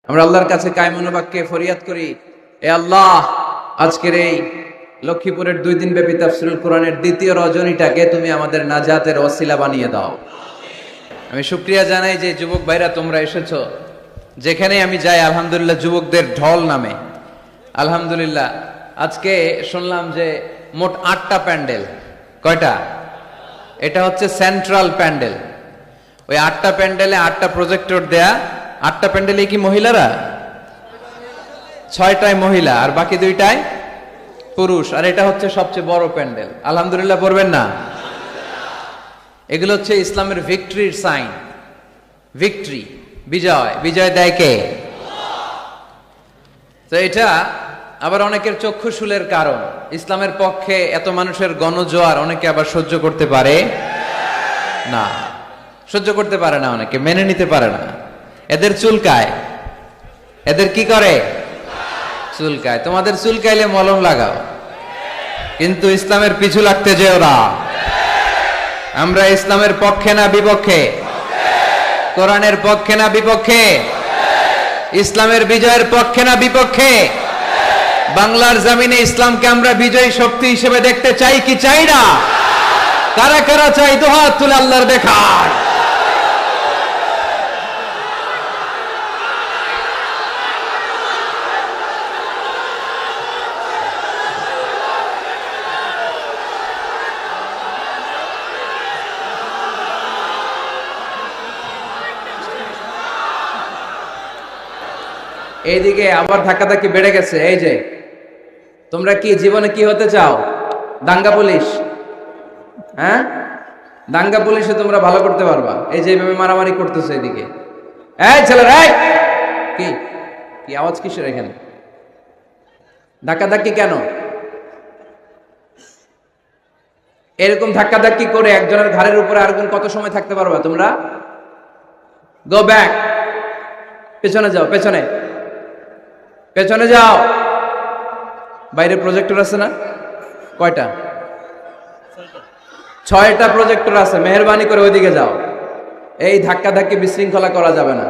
আমরা আল্লাহর কাছে কায়মনো বাক্যে ফরিয়াদ করি, এ আল্লাহ, আজকের এই লক্ষ্মীপুরের 2 দিন ব্যাপী তাফসীরুল কোরআনের দ্বিতীয় রজনীটাকে তুমি আমাদের নাজাতের ওসিলা বানিয়ে দাও। আমি শুকরিয়া জানাই যে যুবক ভাইরা তোমরা এসেছো। যেখানে আমি যাই আলহামদুলিল্লাহ যুবকদের ঢল নামে। আলহামদুলিল্লাহ আজকে শুনলাম যে মোট 8টা প্যান্ডেল। কয়টা? এটা হচ্ছে সেন্ট্রাল প্যান্ডেল। ওই 8টা প্যান্ডেলে 8টা প্রজেক্টর দেয়া। 8টা প্যান্ডেলে কি মহিলারা? 6টায় মহিলা আর বাকি 2টায় পুরুষ। আর এটা হচ্ছে সবচেয়ে বড় প্যান্ডেল। আলহামদুলিল্লাহ পড়বেন না? এগুলো হচ্ছে ইসলামের ভিক্টরির সাইন। ভিক্টরি, বিজয়। বিজয় দেয় কে? তো এটা আবার অনেকের চক্ষুশূলের কারণ। ইসলামের পক্ষে এত মানুষের গণজোয়ার অনেকে আবার সহ্য করতে পারে না। সহ্য করতে পারে না, অনেকে মেনে নিতে পারে না। এদের চুলকায়। এদের কি করে? চুলকায়। তোমাদের চুলকাইলে মলম লাগাও, কিন্তু ইসলামের পিছু লাগতে যেও না। আমরা ইসলামের পক্ষে না বিপক্ষে? কোরআনের পক্ষে না বিপক্ষে? ইসলামের বিজয়ের পক্ষে না বিপক্ষে? বাংলার জমিনে ইসলামকে আমরা বিজয়ী শক্তি হিসেবে দেখতে চাই কি চাই না? কারা কারা চাই দুহাত তুলে আল্লাহর দেখায়। এইদিকে আবার ধাক্কাধাক্কি বেড়ে গেছে। এই যে তোমরা কি জীবনে কি হতে চাও? দাঙ্গা পুলিশ? হ্যাঁ, দাঙ্গা পুলিশে তোমরা ভালো করতে পারবা। এই যে এইভাবে মারামারি করতেছে এদিকে। এই ছেলেরা, এই কি কি আওয়াজ কিসের এখানে? ধাক্কাধাক্কি কেন? এরকম ধাক্কাধাক্কি করে একজনের ঘাড়ের উপরে আরেকজন কত সময় থাকতে পারবা তোমরা? Go back. পেছনে যাও, পেছনে পেছনে যাও। বাইরে প্রজেক্টর আছে না? কয়টা? 6টা প্রজেক্টর আছে। মেহেরবানি করে ওইদিকে যাও। এই ধাক্কা ধাক্কি বিশৃঙ্খলা করা যাবে না।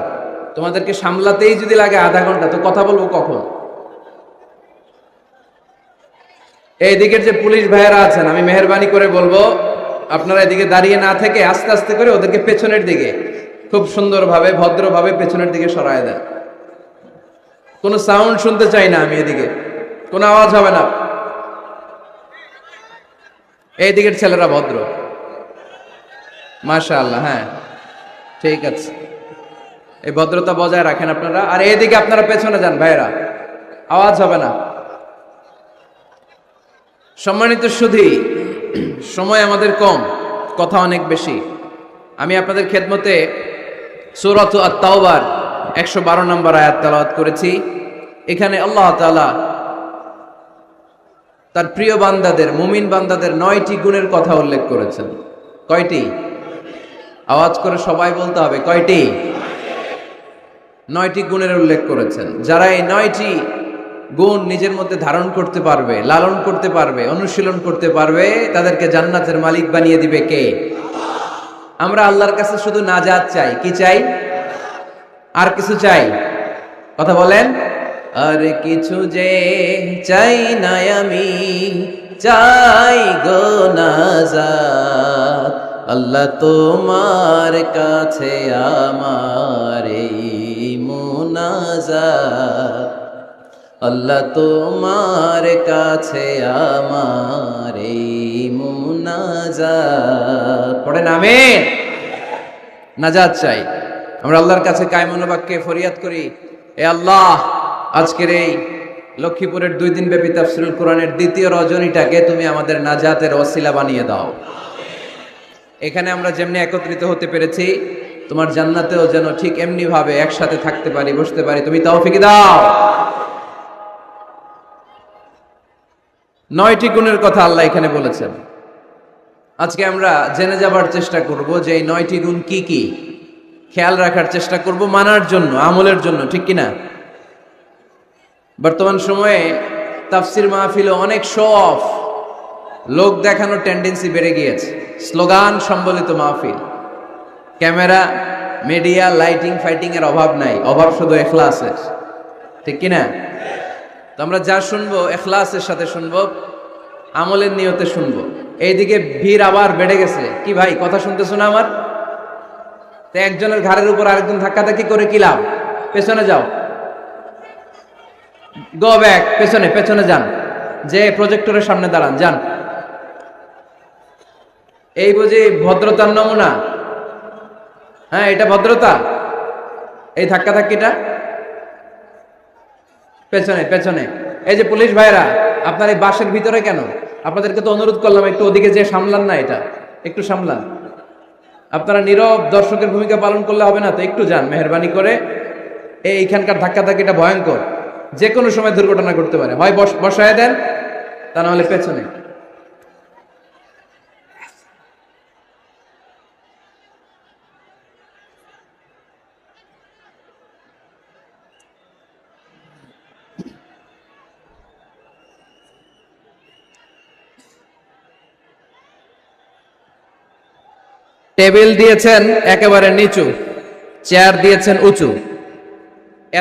তোমাদেরকে সামলাতেই যদি লাগে আধা ঘন্টা, তো কথা বলবো কখন? এই দিকের যে পুলিশ ভাইয়েরা আছেন, আমি মেহেরবানি করে বলবো আপনারা এদিকে দাঁড়িয়ে না থেকে আস্তে আস্তে করে ওদেরকে পেছনের দিকে খুব সুন্দরভাবে ভদ্রভাবে পেছনের দিকে সরায় দেন। কোনো সাউন্ড শুনতে চাই না আমি। এদিকে কোনো আওয়াজ হবে না। এই দিকের ছেলেরা ভদ্র, মাশাআল্লাহ। হ্যাঁ, ঠিক আছে, এই ভদ্রতা বজায় রাখেন আপনারা। আর এইদিকে আপনারা পেছনে যান ভাইরা, আওয়াজ হবে না। সম্মানিত সুধী, সময় আমাদের কম, কথা অনেক বেশি। আমি আপনাদের খেদমতে সূরাত আত-তাওবার 112 নম্বর আয়াত তেলাওয়াত করেছি। এখানে আল্লাহ তাআলা তার প্রিয় বান্দাদের, মুমিন বান্দাদের 9টি গুণের কথা উল্লেখ করেছেন। কয়টি? আওয়াজ করে সবাই বলতে হবে, কয়টি? 9টি গুণের উল্লেখ করেছেন। যারা এই 9টি গুণ নিজের মধ্যে ধারণ করতে পারবে, লালন করতে পারবে, অনুশীলন করতে পারবে, তাদেরকে জান্নাতের মালিক বানিয়ে দিবে কে? আমরা আল্লাহর কাছে শুধু নাজাত চাই। কি চাই? আর কিছু চাই? কথা বলেন। আর কিছু যে চাই না আমি, চাই গো নাজাত। আল্লাহ তোমার কাছে আমার এই মুনাজাত। আল্লাহ তোমার কাছে আমার এই মুনাজাত। পড়েন আমিন। নাজাত চাই। আমরা আল্লাহর কাছে কায়মনো বাক্যে ফরিয়াদ করি, এ আল্লাহ, আজকের এই লক্ষ্মীপুরের 2 দিন ব্যাপী তাফসীরুল কোরআনের দ্বিতীয় রজনীটাকে তুমি আমাদের নাজাতের ওসিলা বানিয়ে দাও। এখানে আমরা যেমনি একত্রিত হতে পেরেছি, তোমার জান্নাতেও যেন ঠিক এমনি ভাবে একসাথে থাকতে পারি, বসতে পারি। তুমি তৌফিক দাও। 9টি গুণের কথা আল্লাহ এখানে বলেছেন। আজকে আমরা জেনে যাবার চেষ্টা করব যে এই 9টি গুণ কি কি, খেয়াল রাখার চেষ্টা করব, মানার জন্য, আমলের জন্য। ঠিক কিনা? বর্তমান সময়ে তাফসির মাহফিলে অনেক শো অফ, লোক দেখানোর টেন্ডেন্সি বেড়ে গিয়েছে। স্লোগান সম্বলিত মাহফিল, ক্যামেরা, মিডিয়া লাইটিং ফাইটিং এর অভাব নাই, অভাব শুধু ইখলাসের, ঠিক কিনা? তো আমরা যা শুনবো ইখলাসের সাথে শুনবো, আমলের নিয়তে শুনবো। এইদিকে ভিড় আবার বেড়ে গেছে, কি ভাই কথা শুনতেছো না আমার? তো একজনের ঘাড়ের উপর আরেকজন ধাক্কাধাক্কি করে কি লাভ? পেছনে যাও, গো ব্যাক, পেছনে পেছনে যান, যে প্রজেক্টরের সামনে দাঁড়ান, যান। এই বুঝি ভদ্রতার নমুনা? হ্যাঁ, এটা ভদ্রতা? এই ধাক্কাধাক্কিটা? পেছনে পেছনে। এই যে পুলিশ ভাইরা, আপনার এই বাসের ভিতরে কেন? আপনাদেরকে তো অনুরোধ করলাম একটু ওদিকে যে সামলান না, এটা একটু সামলান। আপনারা নীরব দর্শকের ভূমিকা পালন করলে হবে না, তো একটু যান মেহেরবানি করে। এইখানকার ধাক্কাধাক্কিটা ভয়ঙ্কর, যে কোনো সময় দুর্ঘটনা ঘটতে পারে। হয় বসায় দেন, তা না হলে পেছনে। টেবিল দিয়েছেন একেবারে নিচু, চেয়ার দিয়েছেন উঁচু।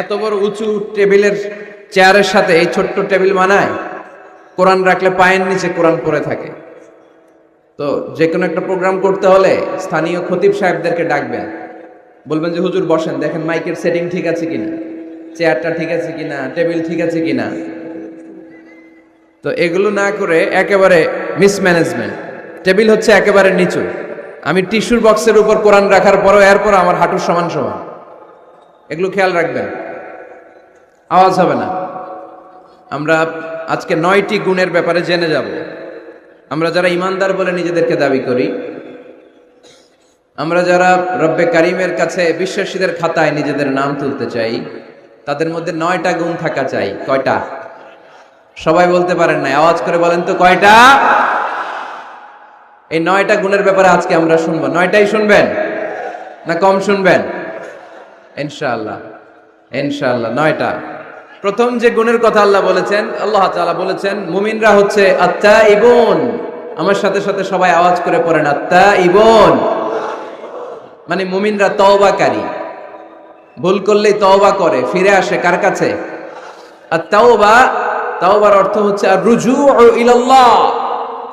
এত বড় উঁচু টেবিলের চেয়ারের সাথে এই ছোট্ট টেবিল মানায়? কোরআন রাখলে পায়ের নিচে কোরআন পড়ে থাকে। তো যে কোনো একটা প্রোগ্রাম করতে হলে স্থানীয় খতিব সাহেবদেরকে ডাকবেন, বলবেন যে হুজুর বসেন, দেখেন মাইকের সেটিং ঠিক আছে কিনা, চেয়ারটা ঠিক আছে কিনা, টেবিল ঠিক আছে কিনা। তো এগুলো না করে একেবারে মিসম্যানেজমেন্ট। টেবিল হচ্ছে একেবারে নিচু, আমি টিস্যুর বক্সের উপর কোরআন রাখার পরও এরপর আমার হাঁটুর সমান সমান। এগুলো খেয়াল রাখবেন, আওয়াজ হবে না। আমরা আজকে 9টি গুণের ব্যাপারে জেনে যাব। আমরা যারা ইমানদার বলে নিজেদেরকে দাবি করি, আমরা যারা রব্বে কারিমের কাছে বিশ্বাসীদের খাতায় নিজেদের নাম তুলতে চাই, তাদের মধ্যে 9টা গুণ থাকা চাই। কয়টা? সবাই বলতে পারেন না, আওয়াজ করে বলেন তো কয়টা? এই 9টা গুণের ব্যাপারে আজকে আমরা শুনবো। 9টাই শুনবেন না কম শুনবেন? ইনশাআল্লাহ ইনশাআল্লাহ 9টা। প্রথম যে গুণের কথা আল্লাহ বলেছেন, আল্লাহ তাআলা বলেছেন মুমিনরা হচ্ছে আত্তাইবুন। আমার সাথে সাথে সবাই আওয়াজ করে পড়েন আত্তাইবুন। মানে মুমিনরা তওবাকারী, ভুল করলেই তওবা করে, ফিরে আসে কার কাছে? আত-তাওবা, তাওবার অর্থ হচ্ছে আর-রুজুউ ইলাল্লাহ,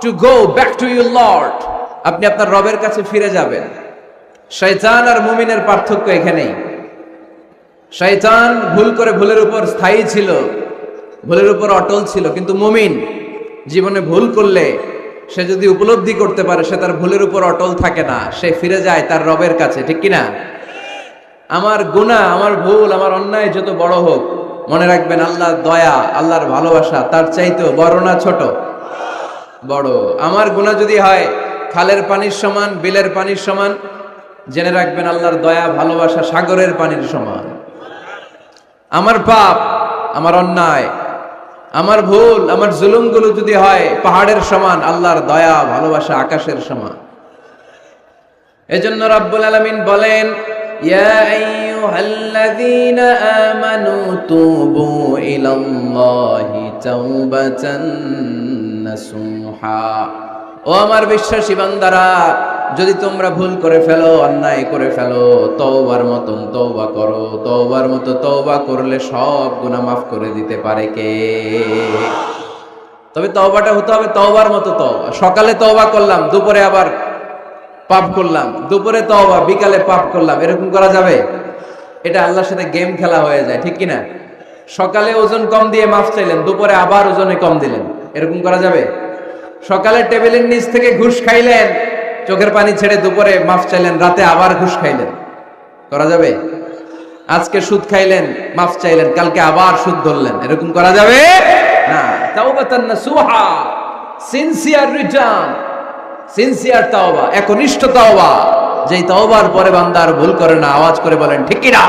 to go back to your Lord. আপনি আপনার রবের কাছে ফিরে যাবেন। শয়তান আর মুমিনের পার্থক্য এখানেই। শয়তান ভুল করে ভুলের উপর স্থায়ী ছিল, ভুলের উপর অটল ছিল, কিন্তু মুমিন জীবনে ভুল করলে সে যদি উপলব্ধি করতে পারে সে তার ভুলের উপর অটল থাকে না, সে ফিরে যায় তার রবের কাছে, ঠিক কিনা? আমার গুনাহ, আমার ভুল, আমার অন্যায় যত বড় হোক, মনে রাখবেন আল্লাহর দয়া, আল্লাহর ভালোবাসা তার চাইতেও বড় না ছোট? বড়। আমার গুনাহ যদি হয় খালের পানির সমান, বিলের পানির সমান, জেনে রাখবেন আল্লাহর দয়া ভালোবাসা সাগরের পানির সমান। আমার পাপ, আমার অন্যায়, আমার ভুল, আমার জুলুমগুলো যদি হয় পাহাড়ের সমান, আল্লাহর দয়া ভালোবাসা আকাশের সমান। এজন্য রাব্বুল আলামিন বলেন, ইয়া আইয়ুহাল্লাযীনা আমানু তুবু ইলাল্লাহি তাওবাতান নাসুহা। ও আমার বিশ্বাসী বান্দারা, যদি তোমরা ভুল করে ফেলো, অন্যায় করে ফেলো, তওবার মতন তওবা করো। তওবার মতো তওবা করলে সব গুনাহ মাফ করে দিতে পারে কে? তবে তওবাটা হতে হবে তওবার মতো তওবা। সকালে তওবা করলাম, দুপুরে আবার পাপ করলাম, দুপুরে তওবা, বিকালে পাপ করলাম, এরকম করা যাবে? এটা আল্লাহর সাথে গেম খেলা হয়ে যায়, ঠিক কিনা? সকালে ওজন কম দিয়ে মাফ চাইলেন, দুপুরে আবার ওজনে কম দিলেন, এরকম করা যাবে? সকালে টেবিলের নিচ থেকে ঘুষ খাইলেন, চোখের পানি ছেড়ে দুপুরে মাফ চাইলেন, রাতে আবার ঘুষ খাইলেন, করা যাবে? আজকে সুদ খাইলেন, মাফ চাইলেন, কালকে আবার সুদ ধরলেন, এরকম করা যাবে না। তাওবাতান নাসুহা, সিনসিয়ার রিটার্ন, সিনসিয়ার তাওবা, একনিষ্ঠ তাওবা, যেই তাওবার পরে বান্দার ভুল করে না। আওয়াজ করে বলেন ঠিক কি না?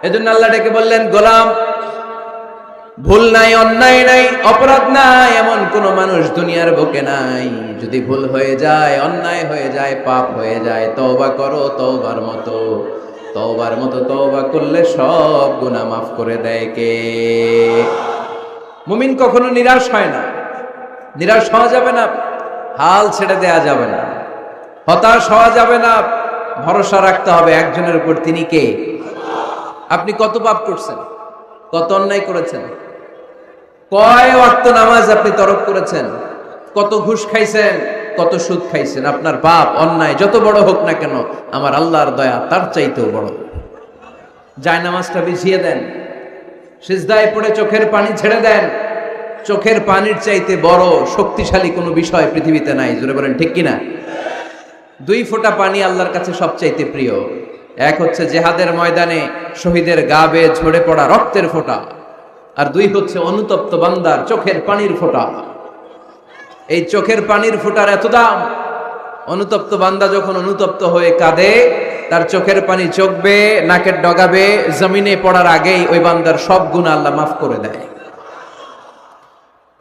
এজন্য আল্লাহ ডেকে বললেন, গোলাম, ভুল নাই, অন্যায় নাই, অপরাধ নাই, এমন কোন মানুষ দুনিয়ার বুকে নাই। যদি ভুল হয়ে যায়, অন্যায় হয়ে যায়, পাপ হয়ে যায়, তওবা করো তওবার মতো। তওবার মতো তওবা করলে সব গুনাহ মাফ করে দেয় কে? মুমিন কখনো নিরাশ হয় না, নিরাশ হওয়া যাবে না, হাল ছেড়ে দেয়া যাবে না, হতাশ হওয়া যাবে না, ভরসা রাখতে হবে একজনের উপর, তিনি কে? আপনি কত পাপ করছেন, কত অন্যায় করেছেন, কয় ওয়াক্ত নামাজ আপনি তরক করেছেন, কত ঘুষ খাইছেন, কত সুদ খাইছেন। আপনার পাপ অন্যায় যত বড় হোক না কেন, আমার আল্লাহর দয়া তার চাইতেও বড়। যায় নামাজটা বিছিয়ে দেন, সিজদায় পড়ে চোখের পানি ছেড়ে দেন। চোখের পানির চাইতে বড় শক্তিশালী কোনো বিষয় পৃথিবীতে নাই। জোরে বলেন ঠিক কিনা? 2 ফোঁটা পানি আল্লাহর কাছে সবচাইতে প্রিয়। এক হচ্ছে জেহাদের ময়দানে শহীদের গা বেয়ে ঝরে পড়া রক্তের ফোঁটা, আর 2 হচ্ছে অনুতপ্ত বান্দার চোখের পানির ফোঁটা। এই চোখের পানির ফোঁটার এত দাম, অনুতপ্ত বান্দা যখন অনুতপ্ত হয়ে কাঁদে, তার চোখের পানি চোখবে, নাকের ডগাবে, জমিনে পড়ার আগেই ওই বান্দার সব গুনাহ আল্লাহ মাফ করে দেয়।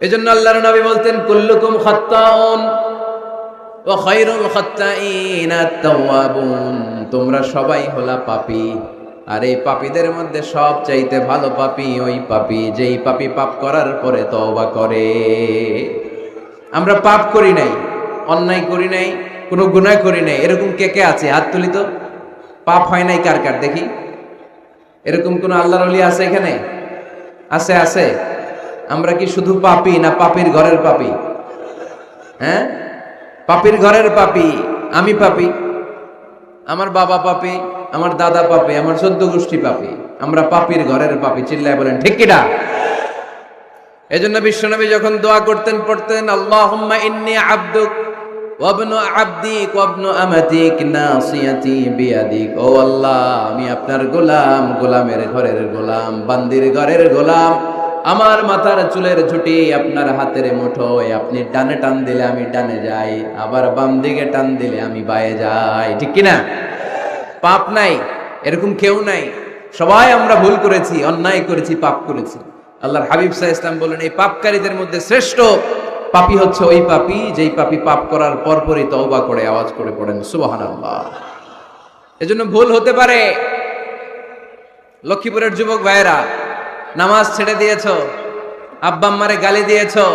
এজন্য আল্লাহর নবী বলতেন, কুল্লুকুম খাত্তাউন ওয়া খায়রুল খাত্তাইন আত-তাওয়াবুন। তোমরা সবাই হলা পাপী, আর এই পাপীদের মধ্যে সব চাইতে ভালো পাপী ওই পাপী যেই পাপী পাপ করার পরে তওবা করে। আমরা পাপ করি নাই, অন্যায় করি নাই, কোনো গুনাহ করি নাই, এরকম কে কে আছে? হাত তুলি তো। পাপ হয় নাই কার কার দেখি? এরকম কোন আল্লাহর ওলি আছে এখানে? আছে? আছে। আমরা কি শুধু পাপী না পাপীর ঘরের পাপী? হ্যাঁ, পাপীর ঘরের পাপী। আমি পাপী, আমার বাবা পাপী, আমার দাদা পাপী, আমার 14 গোষ্ঠী পাপী। আমরা পাপীর ঘরের পাপী। চিল্লায় বলেন ঠিক কিনা? এজন্য বিশ্বনবী যখন দোয়া করতেন, পড়তেন, আল্লাহুম্মা ইন্নী আবদুক ওয়া ইবনু আবদিক ওয়া ইবনু আমাতিক নাসিয়াতি বিয়াদিক। ও আল্লাহ, আমি আপনার গোলাম, গোলামের ঘরের গোলাম, বান্দির ঘরের গোলাম। আমার মাথার চুলের ঝুঁটি আপনার হাতের মুঠোয়। আপনি ডানে টান দিলে আমি ডানে যাই, আবার বাম দিকে টান দিলে আমি বায়ে যাই। ঠিক কিনা? পাপ নাই এরকম কেউ নাই। সবাই আমরা ভুল করেছি, অন্যায় করেছি, পাপ করেছি। আল্লাহর হাবিব সাল্লাল্লাহু আলাইহি ওয়াসাল্লাম বলেন, এই পাপকারীদের মধ্যে শ্রেষ্ঠ পাপী হচ্ছে ওই পাপী যেই পাপী পাপ করার পরপরই তওবা করে আওয়াজ করে পড়েন সুবহানাল্লাহ। এজন্য ভুল হতে পারে। লক্ষ্মীপুরের যুবক ভাইয়েরা, নামাজ ছেড়ে দিয়েছো, আব্বা আম্মারে গালি দিয়েছো,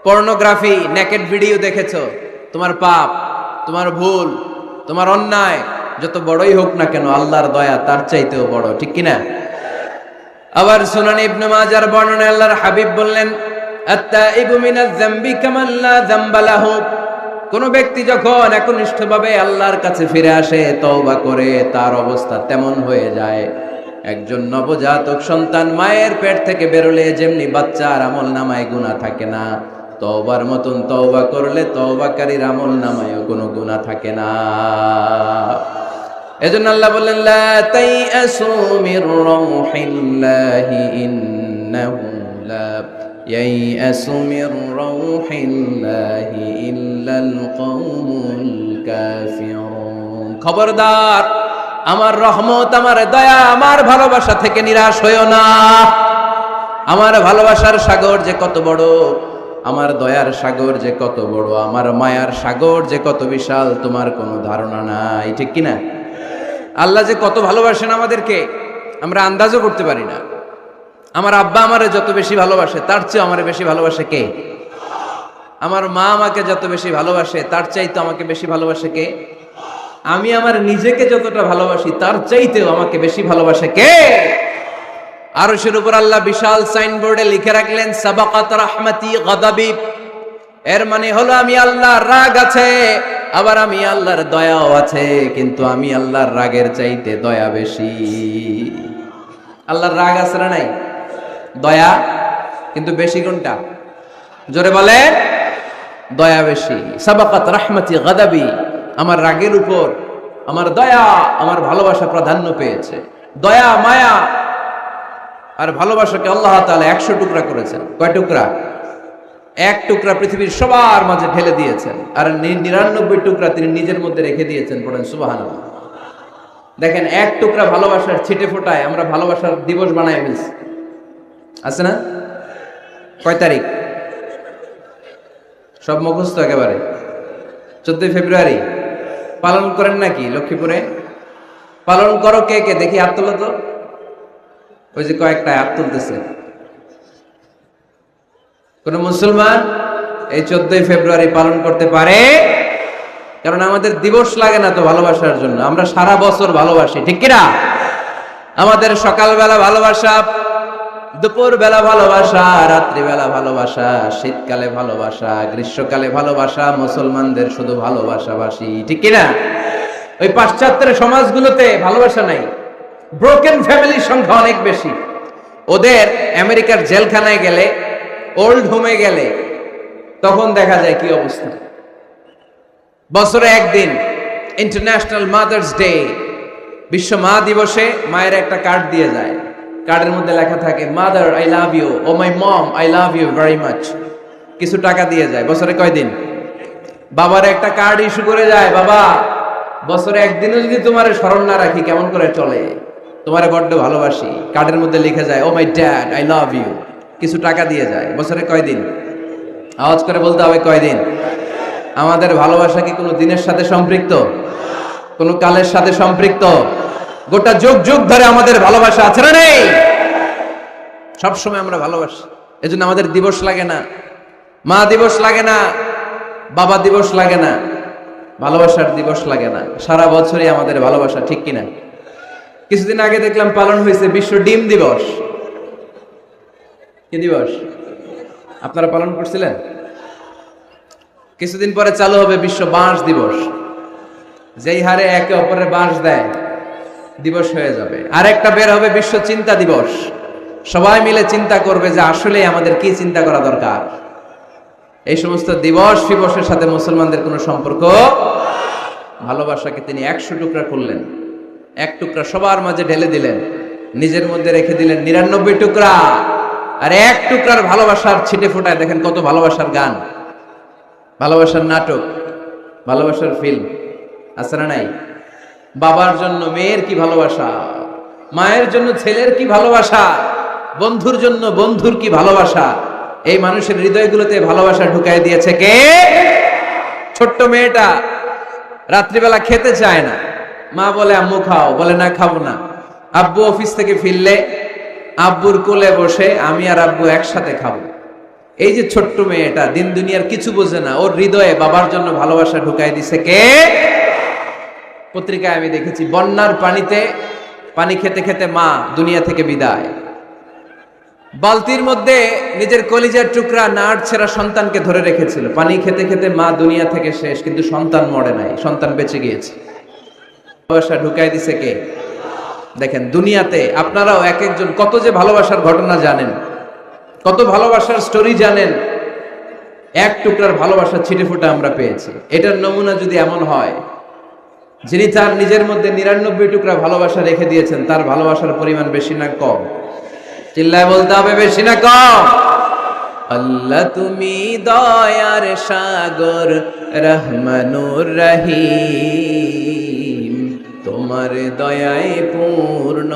পর্নোগ্রাফি, নেকেড ভিডিও দেখেছো, তোমার পাপ, তোমার ভুল, তোমার অন্যায় যত বড়ই হোক না কেন, আল্লাহর দয়া তার চাইতেও বড়। ঠিক কিনা? আবার সুনান ইবনে মাজার বর্ণনায় আল্লাহর হাবিব বললেন, আত-তাইবু মিনাজ যামবি কামান লা যামবা লাহু। কোন ব্যক্তি যখন একনিষ্ঠভাবে আল্লাহর কাছে ফিরে আসে, তওবা করে, তার অবস্থা তেমন হয়ে যায় একজন নবজাতক সন্তান মায়ের পেট থেকে বেরোলে যেমনি বাচ্চার আমল নামায় গুনাহ থাকে না, তওবার মতন তওবা করলে তওবাকারীর আমল নামায়ও কোনো গুনাহ থাকে না। এজন্য আল্লাহ বললেন, লা তাইআসু মির রাউহিল্লাহি ইন্নাহু লা ইয়াইআসু মির রাউহিল্লাহি ইল্লাল কওমুল কাফিরুন। খবরদার, আমার রহমত, আমার দয়া, আমার ভালোবাসা থেকে নিরাশ হইও না। আমার ভালোবাসার সাগর যে কত বড়, আমার দয়ার সাগর যে কত বড়, আমার মায়ার সাগর যে কত বিশাল, তোমার কোনো ধারণা নাই। ঠিক কিনা? আল্লাহ যে কত ভালোবাসেন আমাদেরকে আমরা আন্দাজও করতে পারি না। আমার আব্বা আমারে যত বেশি ভালোবাসে, তার চেয়ে আমারে বেশি ভালোবাসে কে? আমার মা আমাকে যত বেশি ভালোবাসে, তার চাইতে আমাকে বেশি ভালোবাসে কে? আমি আমার নিজেকে যতটা ভালোবাসি, তার চাইতেও আমাকে বেশি ভালোবাসে কে? আরশের উপর আল্লাহ বিশাল সাইনবোর্ডে লিখে রাখলেন, সাবাকাত রাহমাতি গাদাবি। এর মানে হলো আমি আল্লাহর রাগ আছে, আবার আমি আল্লাহর দয়াও আছে, কিন্তু আমি আল্লাহর রাগের চাইতে দয়া বেশি। আল্লাহর রাগ আছে না নাই? দয়া কিন্তু বেশি কোনটা? জোরে বলে, দয়া বেশি। সাবাকাত রাহমাতি গাদাবি, আমার রাগের উপর আমার দয়া, আমার ভালোবাসা প্রাধান্য পেয়েছে। দয়া, মায়া আর ভালোবাসাকে আল্লাহ তাআলা 100 টুকরা করেছেন। কয় টুকরা? 1 টুকরা পৃথিবীর সবার মাঝে ঢেলে দিয়েছেন, আর 99 টুকরা তিনি নিজের মধ্যে রেখে দিয়েছেন। পড়েন সুবহানাল্লাহ। দেখেন, 1 টুকরা ভালোবাসার ছিটে ফোটায় আমরা ভালোবাসার দিবস বানায় ফেলছি। আছে না? কয় তারিখ? সব মুখস্থ একেবারে। 14 ফেব্রুয়ারি পালন করেন নাকি লক্ষ্মীপুরে? পালন করো কে কে দেখি, হাত তোলো তো। ওই যে কয়েকটা হাত তুলতেছে। কোন মুসলমান এই 14 ফেব্রুয়ারি পালন করতে পারে? কারণ আমাদের দিবস লাগে না তো ভালোবাসার জন্য, আমরা সারা বছর ভালোবাসি, ঠিক কিনা? আমাদের সকালবেলা ভালোবাসা, দুপুর বেলা ভালোবাসা, রাত্রিবেলা ভালোবাসা, শীতকালে ভালোবাসা, গ্রীষ্মকালে ভালোবাসা, মুসলমানদের শুধু ভালোবাসাবাসি, ঠিক কিনা? ওই পাশ্চাত্যের সমাজগুলোতে ভালোবাসা নাই, ব্রোকেন ফ্যামিলির সংখ্যা অনেক বেশি। ওদের আমেরিকার জেলখানায় গেলে, ওল্ড হোমে গেলে তখন দেখা যায় কি অবস্থা। বছরে একদিন ইন্টারন্যাশনাল মাদার্স ডে, বিশ্ব মা দিবসে মায়ের একটা কার্ড দিয়ে যায়। কার্ডের মধ্যে লেখা থাকে mother I love you, oh my mom I love you very much. কিছু টাকা দিয়ে যায়। বছরে কয়দিন? বাবার একটা কার্ড ইস্যু করে যায়, বাবা বছরে একদিনও যদি তোমার স্মরণ না রাখি কেমন করে চলে, তোমারে বড্ড ভালোবাসি। কার্ডের মধ্যে লিখে যায় oh my dad I love you. কিছু টাকা দিয়ে যায়। বছরে কয়দিন? আওয়াজ করে বলতে হবে কয়দিন? আমাদের ভালোবাসা কি কোনো দিনের সাথে সম্পৃক্ত? কোন কালের সাথে সম্পৃক্ত? গোটা যুগ যুগ ধরে আমাদের ভালোবাসা আছে না নেই? সবসময় আমরা ভালোবাসি, এজন্য আমাদের দিবস লাগে না, মা দিবস লাগে না, বাবা দিবস লাগে না, ভালোবাসার দিবস লাগে না, সারা বছরই আমাদের ভালোবাসা, ঠিক কিনা? কিছুদিন আগে দেখলাম পালন হয়েছে বিশ্ব ডিম দিবস। কি দিবস? আপনারা পালন করছিলেন? কিছুদিন পরে চালু হবে বিশ্ব বাঁশ দিবস। যেই হারে একে অপরের বাঁশ দেয় দিবস হয়ে যাবে। আরেকটা বের হবে বিশ্ব চিন্তা দিবস। সবাই মিলে চিন্তা করবে যে আসলে আমাদের কি চিন্তা করা দরকার। এই সমস্ত দিবস ফিবসের সাথে মুসলমানদের কোনো সম্পর্ক। ভালোবাসাকে তিনি 100 টুকরা করলেন, এক টুকরা সবার মাঝে ঢেলে দিলেন, নিজের মধ্যে রেখে দিলেন 99 টুকরা। আর এক টুকরার ভালোবাসার ছিটে ফোটায় দেখেন কত ভালোবাসার গান, ভালোবাসার নাটক, ভালোবাসার ফিল্ম আছে না নাই? বাবার জন্য মেয়ের কি ভালোবাসা, মায়ের জন্য ছেলের কি ভালোবাসা, বন্ধুর জন্য বন্ধুর কি ভালোবাসা। এই মানুষের হৃদয়গুলোতে ভালোবাসা ঢুকাই দিয়েছে কে? ছোট্ট মেয়েটা রাত্রিবেলা খেতে চায় না, মা বলে আম্মু খাও, বলে না খাবো না। আব্বু অফিস থেকে ফিরলে আব্বুর কোলে বসে আমি আর আব্বু একসাথে খাবো। এই যে ছোট্ট মেয়েটা দিন দুনিয়ার কিছু বোঝে না, ওর হৃদয়ে বাবার জন্য ভালোবাসা ঢুকাই দিছে কে? পত্রিকায় আমি দেখেছি বন্যার পানিতে পানি খেতে খেতে মা দুনিয়া থেকে বিদায়। বালতির মধ্যে নিজের কলিজার টুকরা নাড় ছেঁড়া সন্তানকে ধরে রেখেছিল। পানি খেতে খেতে মা দুনিয়া থেকে শেষ, কিন্তু সন্তান মরে নাই, সন্তান বেঁচে গিয়েছে। ভালোবাসা ঢুকাই দিছে কে? দেখেন দুনিয়াতে আপনারাও এক একজন কত যে ভালোবাসার ঘটনা জানেন, কত ভালোবাসার স্টোরি জানেন। এক টুকরার ভালোবাসা ছিটে ফোটা আমরা পেয়েছি। এটার নমুনা যদি এমন হয়, যিনি তার নিজের মধ্যে 99 টুকরা ভালোবাসা রেখে দিয়েছেন, তার ভালোবাসার পরিমাণ বেশি না কম? চিল্লায় বলতে হবে বেশি না কম? আল্লাহ তুমি দয়ার সাগর, রহমানুর রহিম, তোমার দয়ায় পূর্ণ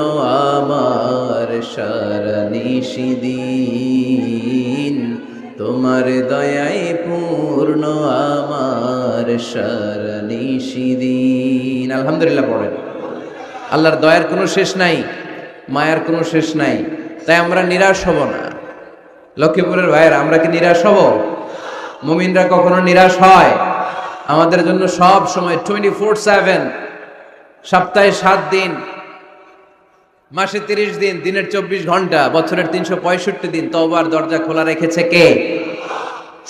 আমার সারা নিশিদিন, তোমার দয়ায় পূর্ণ আমার সারা নিশিদিন। আলহামদুলিল্লাহ পড়েন। আল্লাহর দয়ার কোনো শেষ নাই, মায়ার কোনো শেষ নাই। তাই আমরা নিরাশ হব না। লক্ষ্মীপুরের ভাইয়েরা, আমরা কি নিরাশ হব? মুমিনরা কখনো নিরাশ হয়? আমাদের জন্য সব সময় 24/7, সপ্তাহে 7 দিন, মাসে 30 দিন, দিনের 24 ঘন্টা, বছরের 365 দিন তওবার দরজা খোলা রেখেছে কে?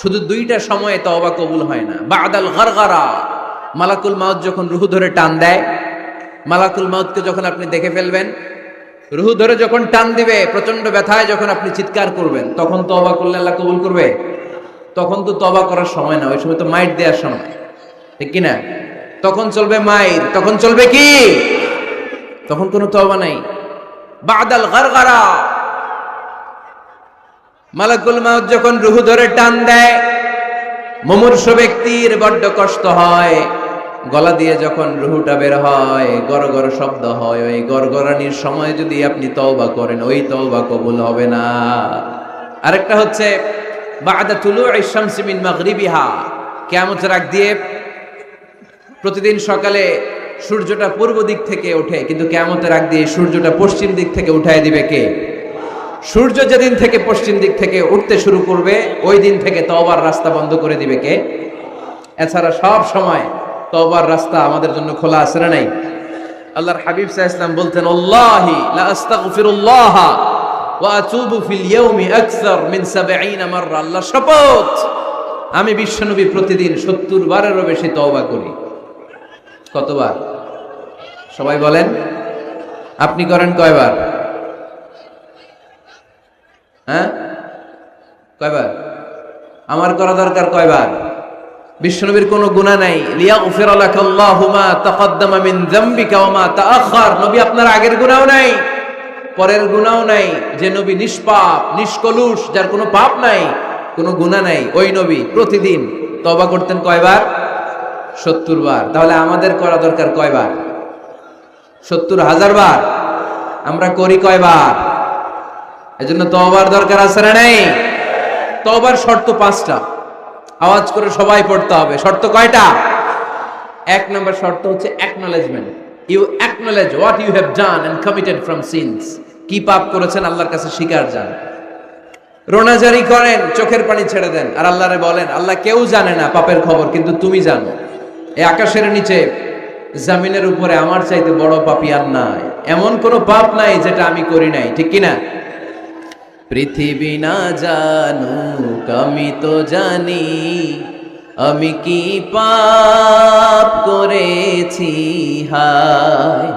শুধু 2টা সময়ে তওবা কবুল হয় না। বাদাল গারগারা, মালাকুল মাউত যখন রুহু ধরে টান দেয়, মালাকুল মাউতকে যখন আপনি দেখে ফেলবেন, রুহু ধরে যখন টান দিবে, প্রচন্ড ব্যথায় যখন আপনি চিৎকার করবেন, তখন তওবা করলে আল্লাহ কবুল করবে? তখন তো তওবা করার সময় না, ওই সময় তো মাইর দেওয়ার সময়, ঠিক কিনা? তখন চলবে মাইর, তখন চলবে কি? তখন কোনো তওবা নাই। বাদাল গারগারা, মালাকুল মাউত যখন রুহু ধরে টান দেয়, মুমূর্ষু ব্যক্তির বড্ড কষ্ট হয়। গলা দিয়ে যখন রুহুটা বের হয়, গড়গড় শব্দ হয়, ওই গড়গড়ানির সময় যদি আপনি তওবা করেন, ওই তওবা কবুল হবে না। আরেকটা হচ্ছে বাদা তুলুই শামসি মিন মাগরিবিহা, কিয়ামতের আগ দিয়ে প্রতিদিন সকালে সূর্যটা পূর্ব দিক থেকে ওঠে, কিন্তু কিয়ামতের আগ দিয়ে সূর্যটা পশ্চিম দিক থেকে উঠায় দিবে কে? সূর্য যেদিন থেকে পশ্চিম দিক থেকে উঠতে শুরু করবে, ওই দিন থেকে তওবার রাস্তা বন্ধ করে দিবে কে? এছাড়া সব সময় তওবার রাস্তা আমাদের জন্য খোলা আছে না নাই? আল্লাহর হাবিব সাল্লাল্লাহু আলাইহি ওয়াসাল্লাম বলতেন, আল্লাহি লা আস্তাগফিরুল্লাহ ওয়া আতুবু ফিল ইয়াউমি আকসার মিন 70 মাররা। আল্লাহ শপথ, আমি বিশ্বনবী প্রতিদিন 70 বারেরও বেশি তওবা করি। কতবার? সবাই বলেন, আপনি করেন কয়বার? হ্যাঁ, কয়বার? আমার করা দরকার কয়বার? বিশ্বনবীর কোনো গুনাহ নাই। লিয়াগফির লাকাল্লাহু মা তাকদ্দামা মিন যামবিকা ওয়া মা তাআখার। নবী আপনার আগের গুনাহও নাই, পরের গুনাহও নাই। যে নবী নিষ্পাপ, নিষ্কলুষ, যার কোনো পাপ নাই, কোনো গুনাহ নাই, ওই নবী প্রতিদিন তওবা করতেন কয়বার? 70 বার। তাহলে আমাদের করা দরকার কয়বার? 70,000 বার। আমরা করি কয়বার? এজন্য তওবার দরকার আছে না নাই? তওবার শর্ত 5টা, আওয়াজ করে সবাই পড়তে হবে। শর্ত কয়টা? 1 নম্বর শর্ত হচ্ছে acknowledgement. You acknowledge what you have done and committed from sins. কি পাপ করেছেন আল্লাহর কাছে স্বীকার জান। রোনাজারি করেন, চোখের পানি ছেড়ে দেন, আর আল্লাহরে বলেন, আল্লাহ কেউ জানে না পাপের খবর, কিন্তু তুমি জানো। এই আকাশের নিচে, জমিনের উপরে আমার চাইতে বড় পাপী আর নাই। এমন কোন পাপ নাই যেটা আমি করি নাই, ঠিক কিনা? পৃথিবী না জানুক আমি তো জানি, আমি কি পাপ করেছি হায়।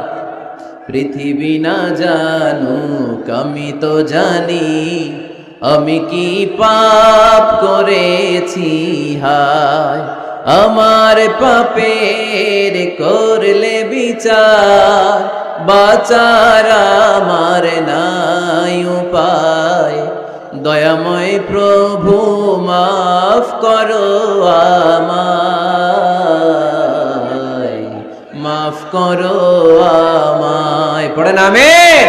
পৃথিবী না জানুক আমি তো জানি, আমি কি পাপ করেছি হায়। আমার পাপের করলে বিচার, বাঁচার আমার নাই উপায়। দয়াময় প্রভু মাফ করো আমায়, মাফ করো আমায়। পড়েন আমিন।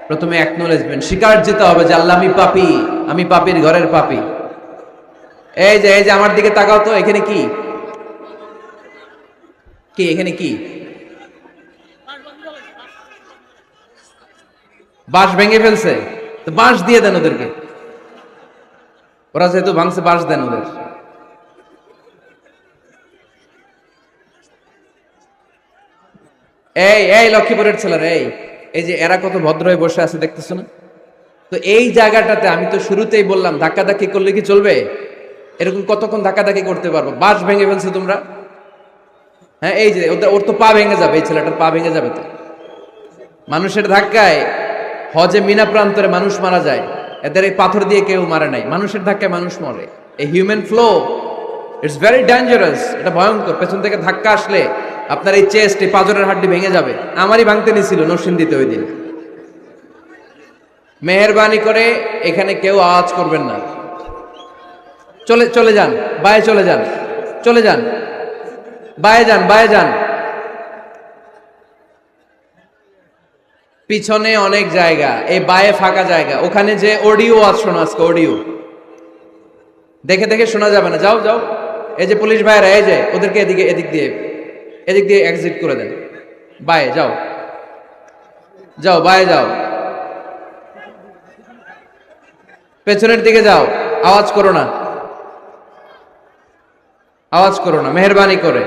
প্রথমে অ্যাকনলেজমেন্ট, স্বীকার যেতে হবে যে আল্লাহ আমি পাপী, আমি পাপীর ঘরের পাপী। এই যে আমার দিকে তাকাও তো, এখানে কি কি এখানে কি? বাঁশ ভেঙে ফেলছে, তো বাঁশ দিয়ে দেন ওদেরকে। ওরা যেহেতু ভাঙছে, বাঁশ দেন ওদের। এই লক্ষ্মীপুরের ছেলেরা, এই যে এরা কত ভদ্র হয়ে বসে আছে দেখতেছো না? তো এই জায়গাটাতে আমি তো শুরুতেই বললাম, ধাক্কাধাক্কি করলে কি চলবে? এরকম কতক্ষণ ধাক্কাধাক্কি করতে পারবো? বাঁশ ভেঙে ফেলছে তোমরা। হ্যাঁ, এই যে ওর তো পা ভেঙে যাবে, এই ছেলেটার পা ভেঙে যাবে। তো মানুষের ধাক্কায় হজে মিনা প্রান্তরে মানুষ মারা যায়, এদের এই পাথর দিয়ে কেউ মারে নাই, মানুষের ধাক্কায় মানুষ মরে। এই human flow, it's very dangerous. এটা ভয়ঙ্কর। পেছন থেকে ধাক্কা আসলে আপনার এই চেস্ট, এই পাঁজরের হাড্ডি ভেঙে যাবে। আমারই ভাঙতে নিছিল নরসিংদীতে ওই দিন। মেহেরবানি করে এখানে কেউ আওয়াজ করবেন না। চলে যান, বায়ে চলে যান, চলে যান, বায়ে যান, বায়ে যান। পিছনে অনেক জায়গা, এই বায়ে ফাঁকা জায়গা, ওখানে যে অডিও আজ শোনা, আজকে অডিও দেখে দেখে শোনা যাবে না। যাও যাও, এই যে পুলিশ ভাইরা, এই যে ওদেরকে এদিক দিয়ে এক্সিট করে দেন। বায়ে যাও, যাও বায়ে যাও, পেছনের দিকে যাও। আওয়াজ করো না, আওয়াজ করো না, মেহেরবানি করে।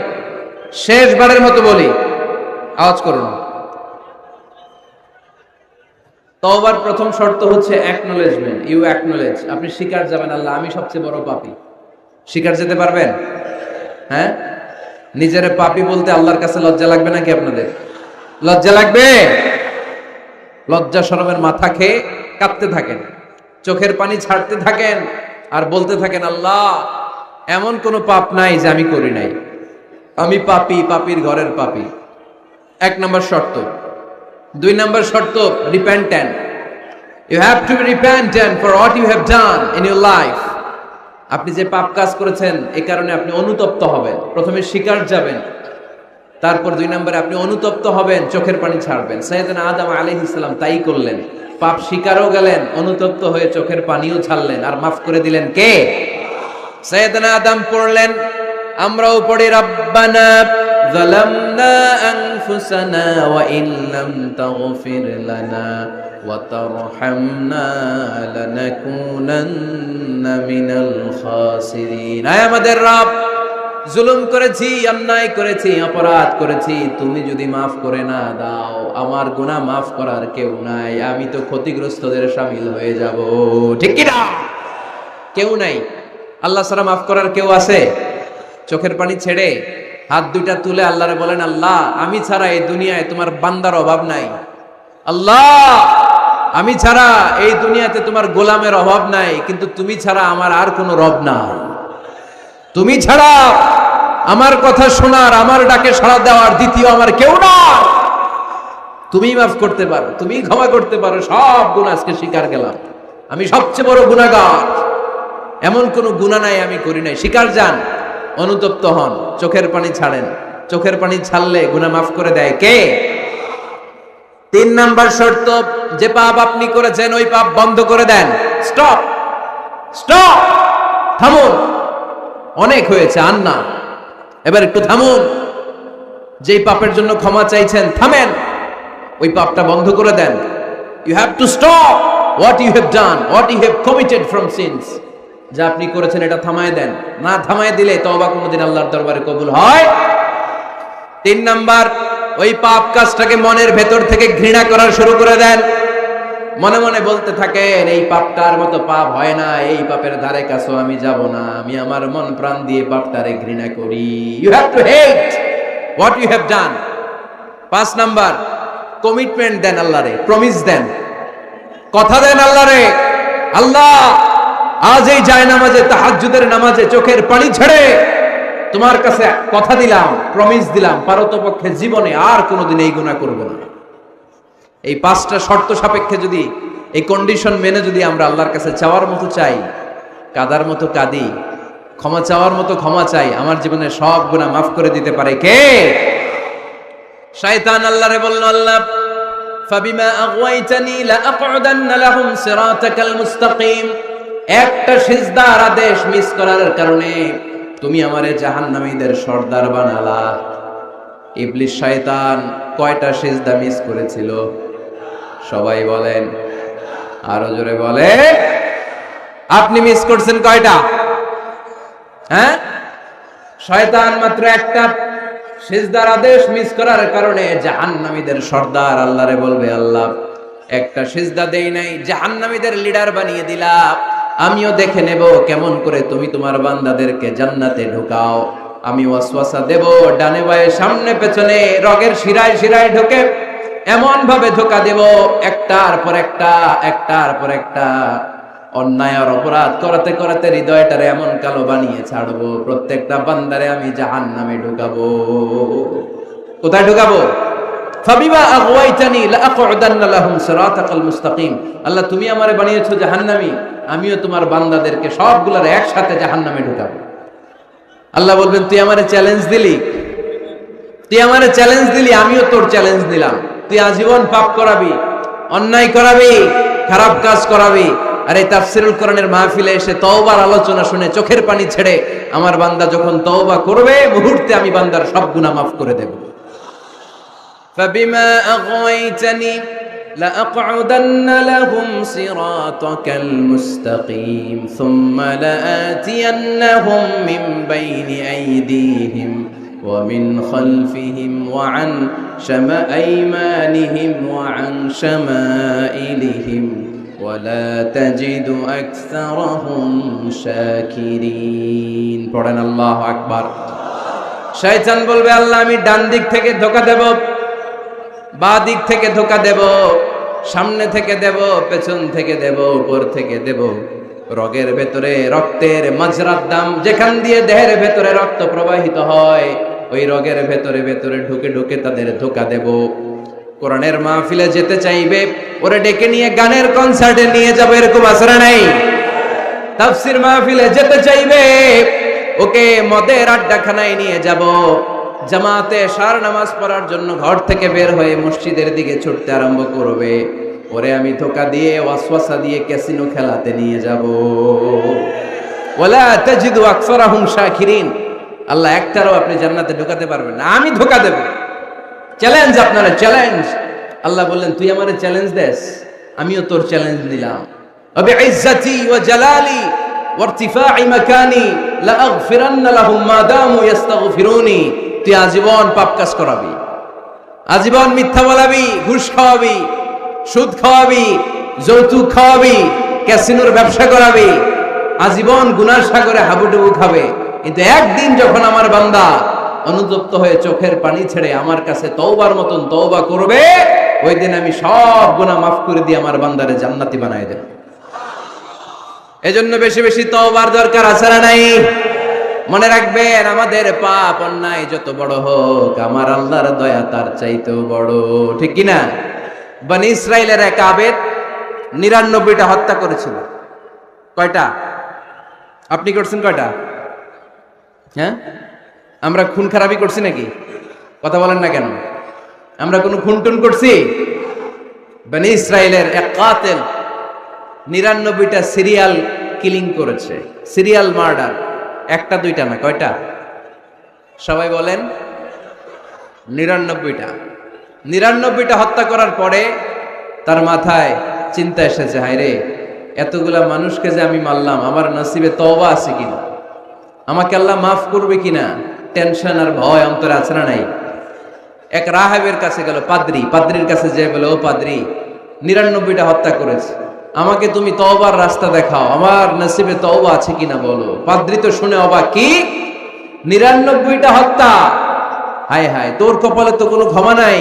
শেষবারের মতো বলি, আওয়াজ করো না। তওবার প্রথম শর্ত হচ্ছে অ্যাকনলেজমেন্ট। ইউ অ্যাকনলেজ, আপনি স্বীকার যাবেন আল্লাহ আমি সবচেয়ে বড় পাপী। স্বীকার যেতে পারবেন? হ্যাঁ, নিজের পাপী বলতে আল্লাহর কাছে লজ্জা লাগবে নাকি? আপনাদের লজ্জা লাগবে? লজ্জা শরমের মাথা খেয়ে কাঁদতে থাকেন, চোখের পানি ছাড়তে থাকেন, আর বলতে থাকেন, আল্লাহ এমন কোনো পাপ নাই যে আমি করি নাই, আমি পাপী, পাপীর ঘরের পাপী। 1 নম্বর শর্ত। 2 নম্বর শর্ত, repentant. You have to be repentant for what you have done in your life. আপনি যে পাপ কাজ করেছেন এই কারণে আপনি অনুতপ্ত হবেন। প্রথমে স্বীকার যাবেন, তারপর 2 নম্বরে আপনি অনুতপ্ত হবেন, চোখের পানি ছাড়বেন। সাইয়েদনা আদম আলাইহিস সালাম তাই করলেন। পাপ স্বীকারও গেলেন, অনুতপ্ত হয়ে চোখের পানিও ছাড়লেন, আর মাফ করে দিলেন কে? সাইয়েদনা আদম পড়লেন, আমরাও পড়ি, রব্বানা যালামনা আনফুসানা ওয়া ইন লাম তাগফির লানা ওয়া তারহামনা লানাকুনান্না মিনাল খাসিরিন। আয় আমাদের রব, জুলুম করেছি, অন্যায় করেছি, অপরাধ করেছি, তুমি যদি মাফ করে না দাও আমার গুনাহ মাফ করার কেউ নাই, আমি তো ক্ষতিগ্রস্তদের শামিল হয়ে যাব। ঠিক কি না? কেউ নাই, আল্লাহ ছাড়া মাফ করার কেউ আছে? চোখের পানি ছেড়ে হাত দুইটা তুলে আল্লাহরে বলেন, আল্লাহ আমি ছাড়া এই দুনিয়ায় তোমার বান্দার অভাব নাই। আল্লাহ আমি ছাড়া এই দুনিয়াতে তোমার গোলামের অভাব নাই, কিন্তু তুমি ছাড়া আমার আর কোনো রব নাই। তুমি ছাড়া আমার কথা শোনার, আমার ডাকে সাড়া দেওয়ার দ্বিতীয় আমার কেউ না। তুমি মাফ করতে পারো, তুমি ক্ষমা করতে পারো, সব গুনাহ আজকে স্বীকার গেলাম, আমি সবচেয়ে বড় গুনাহগার, এমন কোন গুনাহ নাই আমি করি নাই। স্বীকার যান, অনুতপ্ত হন, চোখের পানি ছাড়েন। চোখের পানি ছাড়লে গুনাহ মাফ করে দেয় কে? 3 নাম্বার শর্ত, যে পাপ আপনি করেছেন ওই পাপ বন্ধ করে দেন। স্টপ, স্টপ, থামুন, অনেক হয়েছে আর না, এবার একটু থামুন। যেই পাপের জন্য ক্ষমা চাইছেন থামেন, ওই পাপটা বন্ধ করে দেন। You have to stop what you have done, what you have committed from sins. যা আপনি করেছেন এটা থামায় দেন, না থামায় দিলে তওবা কোনোদিন আল্লাহর দরবারে কবুল হয়। 3 নাম্বার, ওই পাপ কাজটাকে মনের ভেতর থেকে ঘৃণা করা শুরু করে দেন। মনে মনে বলতে থাকেন, এই পাপটার মতো পাপ হয় না, এই পাপের ধারে কাছেও আমি যাব না, আমি আমার মন প্রাণ দিয়ে পাপটারে ঘৃণা করি। You have to hate what you have done. 5 number, commitment দেন আল্লাহরে, প্রমিস দেন, কথা দেন আল্লাহরে, আল্লাহ আজ এই জায়নামাজে, তাহাজ্জুদের নামাজে চোখের পানি ছেড়ে তোমার কাছে কথা দিলাম, প্রমিস দিলাম, পারতপক্ষে জীবনে আর কোনোদিন এই গুনাহ করব না। এই 5টা শর্ত সাপেক্ষে যদি, এই কন্ডিশন মেনে যদি আমরা আল্লাহর কাছে চাওয়ার মতো চাই, কাদার মতো কাঁদি, ক্ষমা চাওয়ার মতো ক্ষমা চাই, আমার জীবনের সব গুনাহ মাফ করে দিতে পারে কে? শয়তান আল্লাহরে বলল, আল্লাহ ফাবিমা আগওয়াইতানি লাআকউদান্না লাহুম সিরাতাকাল মুস্তাকিম। একটা সিজদার আদেশ মিস করার কারণে তুমি আমারে জাহান্নামীদের সর্দার বানালা। ইবলিস শয়তান কয়টা সিজদা মিস করেছিল? সবাই বলেন, আরো জোরে বলে। আপনি মিস করছেন কয়টা? হ্যাঁ, শয়তান মাত্র একটা সিজদার আদেশ মিস করার কারণে জাহান্নামীদের সর্দার আল্লাহরে বলবে, আল্লাহ একটা সিজদা দেই নাই, জাহান্নামীদের লিডার বানিয়ে দিলা, আমিও দেখে নেব কেমন করে তুমি তোমার বান্দাদেরকে জান্নাতে ঢুকাও। আমি ওয়াসওয়াসা দেব, ডানে বায়ে সামনে পেছনে রগের শিরায় শিরায় ঢোকে, এমন ভাবে ধোঁকা দেব, একটার পর একটা, একটার পর একটা অন্যায় আর অপরাধ করাতে করাতে হৃদয়টারে এমন কালো বানিয়ে ছাড়বো, প্রত্যেকটা বান্দারে আমি জাহান্নামে ঢুকাবো। কোথায় ঢুকাবো? ফাবিমা আগওয়াইতানি লাআকউদান্না লাহুম সিরাতাকাল মুস্তাকিম। আল্লাহ তুমি আমারে বানিয়েছো জাহান্নামী, আমিও তোমার বান্দাদেরকে সবগুলোর একসাথে জাহান্নামে ঢুকাবো। আল্লাহ বলবেন, তুই আমারে চ্যালেঞ্জ দিলি, তুই আমারে চ্যালেঞ্জ দিলি, আমিও তোর চ্যালেঞ্জ নিলাম। তুই আজীবন পাপ করাবি, অন্যায় করাবি, খারাপ কাজ করাবি, আর এই তাফসীরুল কোরআনের মাহফিলে এসে তওবার আলোচনা শুনে চোখের পানি ছেড়ে আমার বান্দা যখন তওবা করবে, মুহূর্তে আমি বান্দার সব গুনাহ মাফ করে দেব। ফাবিমা আগওয়াইতানি লাআকউদান্না লাহুম সিরাতাকাল মুস্তাকিম সুম্মা লাআতিয়ান্নাহুম মিন বাইনি আইদিহিম ওয়া মিন খালফিহিম ওয়া আন শামাআইমানিহিম ওয়া আন শামাইলিহিম ওয়ালা তাজিদু আকসারাহুম শাকিরিন। পড়েন আল্লাহু আকবার। শয়তান বলবে, আল্লাহ আমি ডান দিক থেকে ধোঁকা দেব, বাঁ দিক থেকে ধোঁকা দেব, সামনে থেকে দেব, পেছন থেকে দেব, উপর থেকে দেব, রগের ভেতরে রক্তের মাজরার দাম, যেখান দিয়ে দেহের ভেতরে রক্ত প্রবাহিত হয়, ওই রগের ভেতরে ভেতরে ঢুকে ঢুকে তাদের ধোঁকা দেব। কোরআনের মাহফিলে যেতে চাইবে ওরে ডেকে নিয়ে গানের কনসার্টে নিয়ে যাবো, এরকম আসরা নাই? তাফসীর মাহফিলে যেতে চাইবে ওকে মদের আড্ডাখানায় নিয়ে যাব, জামাতে সার নামাজ পড়ার জন্য ঘর থেকে বের হয়ে মসজিদের দিকে ছুটতে আরম্ভ করবে, ওরে আমি ধোঁকা দিয়ে ওয়াসওয়াসা দিয়ে ক্যাসিনো খেলাতে নিয়ে যাব। ওয়ালা তাজিদু আকসারাহুম শাকিরিন। আল্লাহ একটারও আপনি জান্নাতে ঢোকাতে পারবেন না, আমি ধোঁকা দেব। চ্যালেঞ্জ, আপনারা চ্যালেঞ্জ। আল্লাহ বললেন, তুই আমারে চ্যালেঞ্জ দেস, আমিও তোর চ্যালেঞ্জ নিলাম। আবি ইজ্জতি ওয়া জালালি ওয়ারতিফা'i মাকানি লা আগফিরান্না লাহুম মা দামু ইস্তাগফিরুনি। তুই আজীবন পাপ কাজ করাবি, আজীবন মিথ্যা বলাবি, ঘুষ খাওয়াবি, সুদ খাওয়াবি, যৌতুক খাওয়াবি, ক্যাসিনোর ব্যবসা করাবি, আজীবন গুনার সাগরে হাবুডুবু খাবে। কিন্তু একদিন যখন আমার বান্দা অনুতপ্ত হয়ে চোখের পানি ছেড়ে আমার কাছে তওবার মতন তওবা করবে, ওই দিন আমি সব গুনাহ মাফ করে দিয়ে আমার বান্দারে জান্নাতি বানায় দেব। এজন্য বেশি বেশি তওবার দরকার আছে না নাই? মনে রাখবেন, আমাদের পাপ অন্যায় যত বড় হোক, আমার আল্লাহর দয়া তার চাইতেও বড়। ঠিক কি না? বনি ইসরাইলের এক আবেদ 99টা হত্যা করেছিল। কয়টা? আপনি করছেন কয়টা? হ্যাঁ, আমরা খুন খারাপি করছি নাকি? কথা বলেন না কেন? আমরা কোনো খুন টুন করছি? বনি ইসরাইলের এক কাতেল 99টা সিরিয়াল কিলিং করেছে, সিরিয়াল মার্ডার। একটা দুইটা না, কয়টা? সবাই বলেন। 99টা। 99টা হত্যা করার পরে তার মাথায় চিন্তা এসেছে, হায় রে, এতগুলা মানুষকে যে আমি মারলাম, আমার নসিবে তওবা আছে কিনা, আমাকে আল্লাহ মাফ করবে কিনা, টেনশন আর ভয় অন্তরে আছে না নাই? এক রাহাবের কাছে গেল, পাদ্রির কাছে যে বলে, ও পাদ্রি, 99টা হত্যা করেছে, আমাকে তুমি তওবার রাস্তা দেখাও, আমার নসিবে তওবা আছে কিনা বলো। পাদ্রি তো শুনে অবাক, কি 99টা হত্যা? হায় হায়, তোর কপালে তো কোনো ক্ষমা নাই,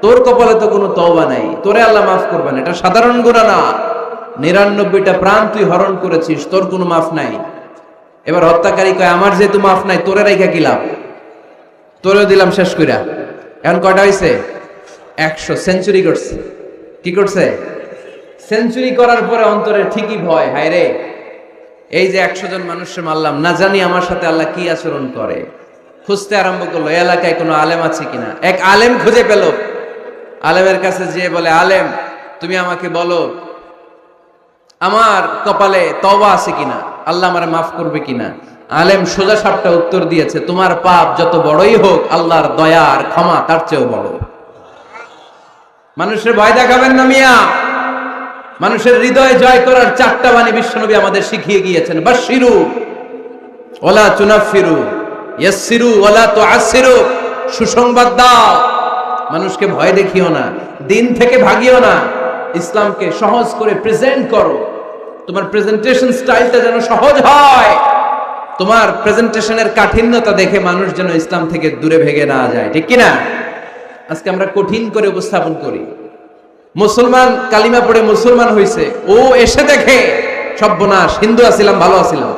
তোর কপালে তো কোনো তওবা নাই, তোরে আল্লাহ মাফ করবে না, এটা সাধারণ গুনাহ না। 99টা প্রাণ তুই হরণ করেছিস, তোর কোনো মাফ নাই। এবার হত্যাকারী কয়, আমার যেহেতু মাফ নাই, তোরে রাইখা কি লাভ, তোরেও দিলাম শেষ কইরা। এখন কয়টা হয়েছে? 100। সেঞ্চুরি করছে। কি করছে? সেঞ্চুরি করার পরে অন্তরে ঠিকই ভয়, হায় রে, এই যে 100 জন মানুষকে মারলাম, না জানি আমার সাথে আল্লাহ কি আচরণ করে। খুঁজতে আরম্ভ করলো, এলাকায় কোনো আলেম আছে কিনা। এক আলেম খুঁজে পেল। আলেমের কাছে যেয়ে বলে, আলেম, তুমি আমাকে বলো আমার কপালে তওবা আছে কিনা, আল্লাহ আমারে মাফ করবে কিনা। আলেম সোজা সাপটা উত্তর দিয়েছে, তোমার পাপ যত বড়ই হোক, আল্লাহর দয়া আর ক্ষমা তার চেয়েও বড়। মানুষের ভয় দেখাবেন না মিয়া। মানুষের হৃদয় জয় করার 4টা বাণী বিশ্বনবী আমাদের শিখিয়ে গিয়েছেন। বাশশিরু ওয়ালা তুনাফিরু, ইয়াসসিরু ওয়ালা তুআসসিরু। সুসংবাদ দাও, মানুষকে ভয় দেখিও না, দিন থেকে ভাগিও না, ইসলামকে সহজ করে প্রেজেন্ট করো। তোমার প্রেজেন্টেশন স্টাইলটা যেন সহজ হয়, তোমার প্রেজেন্টেশনের কাঠিন্যতা দেখে মানুষ যেন ইসলাম থেকে দূরে ভেগে না যায়। ঠিক কিনা? আজকে আমরা কঠিন করে উপস্থাপন করি। মুসলমান কালিমা পড়ে মুসলমান হইছে, ও এসে দেখে সর্বনাশ, হিন্দু আছিলাম, ভালো আছিলাম।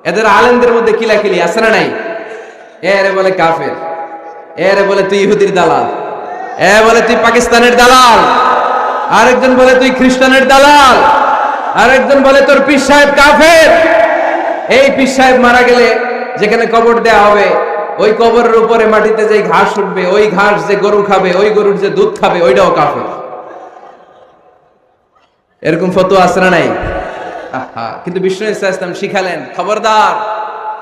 এদের আলেমদের মধ্যে কিলাকিলি আছে না নাই? এরে বলে কাফের, এরে বলে তুই ইহুদির দালাল, এ বলে তুই পাকিস্তানের দালাল, আরেকজন বলে তুই খ্রিস্টানের দালাল, আরেকজন বলে তোর পীর সাহেব কাফের। এই পীর সাহেব মারা গেলে যেখানে কবর দেয়া হবে, ওই কবরের উপরে মাটিতে যে ঘাস উঠবে, ওই ঘাস যে গরু খাবে, ওই গরুর যে দুধ খাবে, ওইটাও কাফের। এরকম ফতোয়া আছে না নাই? কিন্তু বিষ্ণু ইসলাম শিখালেন, খবরদার,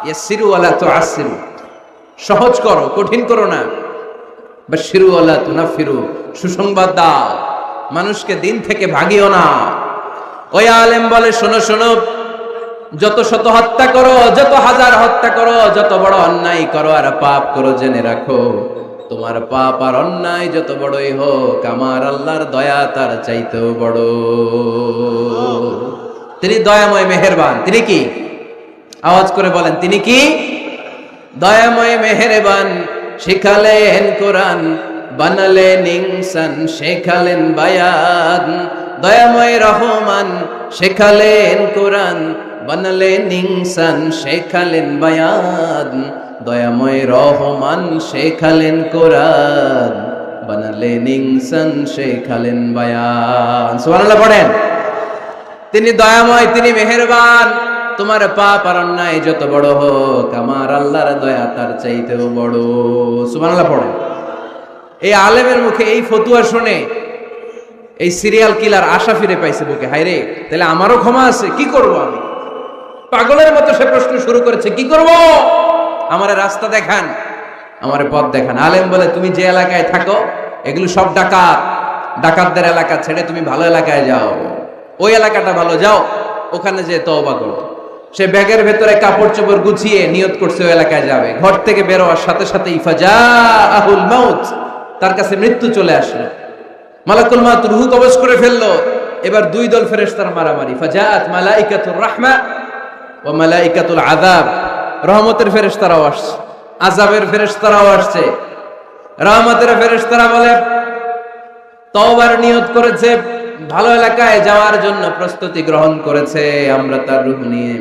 ইয়াসসিরু ওয়ালা তুআসসিরু, সহজ করো, কঠিন করো না। বাশশিরু ওয়ালা তুনাফিরু, সুসংবাদ দাও, মানুষকে দিন থেকে ভাগিও না। ওই আলেম বলে, শোনো শোনো, যত শত হত্যা করো, যত হাজার হত্যা করো, যত বড় অন্যায় করো আর পাপ করো, জেনে রাখো, তোমার পাপ আর অন্যায় যত বড়ই হোক, আমার আল্লাহর দয়া তার চাইতেও বড়। তিনি দয়াময়, মেহেরবান। তিনি কি? আওয়াজ করে বলেন, তিনি কি? দয়াময়, মেহেরবান। শিখালেন কোরআন, বানালেন ইনসান, শেখালেন বায়ান। দয়াময় রহমান, শেখালেন কোরআন, বানালেন ইনসান, শেখালেন বায়ান। দয়াময় রহমান, শেখালেন কোরআন, বানালেন ইনসান, শেখালেন বায়ান। সুবহানাল্লাহ পড়েন। তিনি দয়াময়, তিনি মেহেরবান। তোমার পাপ আর অন্যায় যত বড় হোক, আমার আল্লাহর দয়া তার চাইতেও বড়। সুবহানাল্লাহ পড়েন। এই আলেমের মুখে এই ফতুয়া শুনে এই সিরিয়াল কিলার আশা ফিরে পাইছে বুকে। হায় রে, তাহলে আমারও ক্ষমা আছে, কি করব আমি? পাগলের মতো সে প্রশ্ন শুরু করেছে, কি করব? আমারে রাস্তা দেখান, আমারে পথ দেখান। আলেম বলে, তুমি যে এলাকায় থাকো, এগুলো সব ডাকাত, ডাকাতদের এলাকা ছেড়ে তুমি ভালো এলাকায় যাও, ওই এলাকাটা ভালো, যাও ওখানে যে তওবা করো। সে ব্যাগের ভেতরে কাপড় চোপড় গুছিয়ে নিয়ত করছে ওই এলাকায় যাবে। ঘর থেকে বেরোয়ার সাথে সাথে ইফাজাহুল মাউত, তার কাছে মৃত্যু চলে আসলো। মালাকুল মাউত রূহ কবজ করে ফেললো। এবার দুই দল ফেরেশতার মারামারি। ফাজাআত মালাইকাতুর রাহমা ওয়া মালাইকাতুল আযাব। রহমতের ফেরেশতারাও আসছে, আযাবের ফেরেশতারাও আসছে। রহমতের ফেরেশতারা বলে তওবার নিয়ত করেছে, ভালো এলাকায় যাওয়ার জন্য প্রস্তুতি গ্রহণ করেছে, আমরা তার রূহ নিয়ে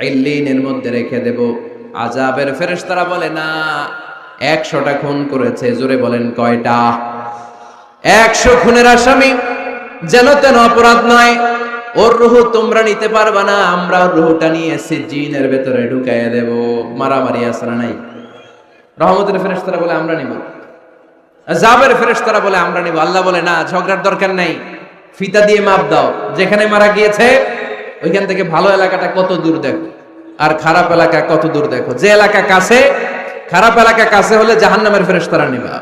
ইল্লিনের মধ্যে রেখে দেব। আযাবের ফেরেশতারা বলে না, 100টা খুন করেছে। জোরে বলেন কয়টা? 100 খুনের আসামি, যেন তেন অপরাধ নয়। ওর রূহ তোমরা নিতে পারবা না, আমরা ওর রূহটা নিয়ে সিজ্জিনের ভেতরে ঢুকাইয়া দেব। মারামারি আসরা নাই। রহমতের ফেরেশতারা বলে আমরা নিব, আযাবের ফেরেশতারা বলে আমরা নিব। আল্লাহ বলে না, ঝগড়ার দরকার নাই, ফিতা দিয়ে মাপ দাও। যেখানে মারা গিয়েছে ওইখান থেকে ভালো এলাকাটা কত দূর দেখো, আর খারাপ এলাকা কত দূর দেখো। যে এলাকা কাছে, খারাপ এলাকা কাছে হলে জাহান্নামের ফেরেশতারা নিবা,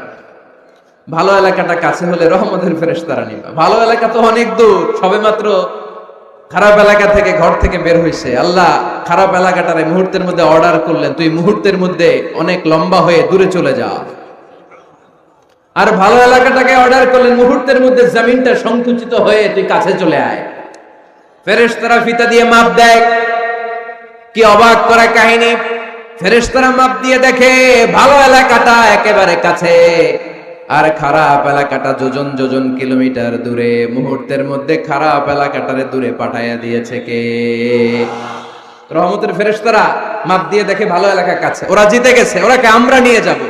ভালো এলাকাটা কাছে হলে রহমতের ফেরেশতারা নিবা। ভালো এলাকা তো অনেক দূর, সবেমাত্র খারাপ এলাকা থেকে ঘর থেকে বের হইছে। আল্লাহ খারাপ এলাকাটারে মুহূর্তের মধ্যে অর্ডার করলেন, তুই মুহূর্তের মধ্যে অনেক লম্বা হয়ে দূরে চলে যা। আর ভালো এলাকাটাকে অর্ডার করলেন, মুহূর্তের মধ্যে জমিনটা সংকুচিত হয়ে তুই কাছে চলে আয়। ফেরেশতারা ফিতা দিয়ে মাপ দেয়। কি অবাক করা কাহিনী! ফেরেশতারা মাপ দিয়ে দেখে ভালো এলাকাটা একেবারে কাছে, আর খারাপ এলাকাটা যোজন যোজন কিলোমিটার দূরে। মুহূর্তের মধ্যে খারাপ এলাকাটারে দূরে পাঠাইয়া দিয়েছে কে? রহমতের ফেরেশতারা মাপ দিয়ে দেখে ভালো এলাকা কাছে, ওরা জিতে গেছে, ওরাকে আমরা নিয়ে যাব।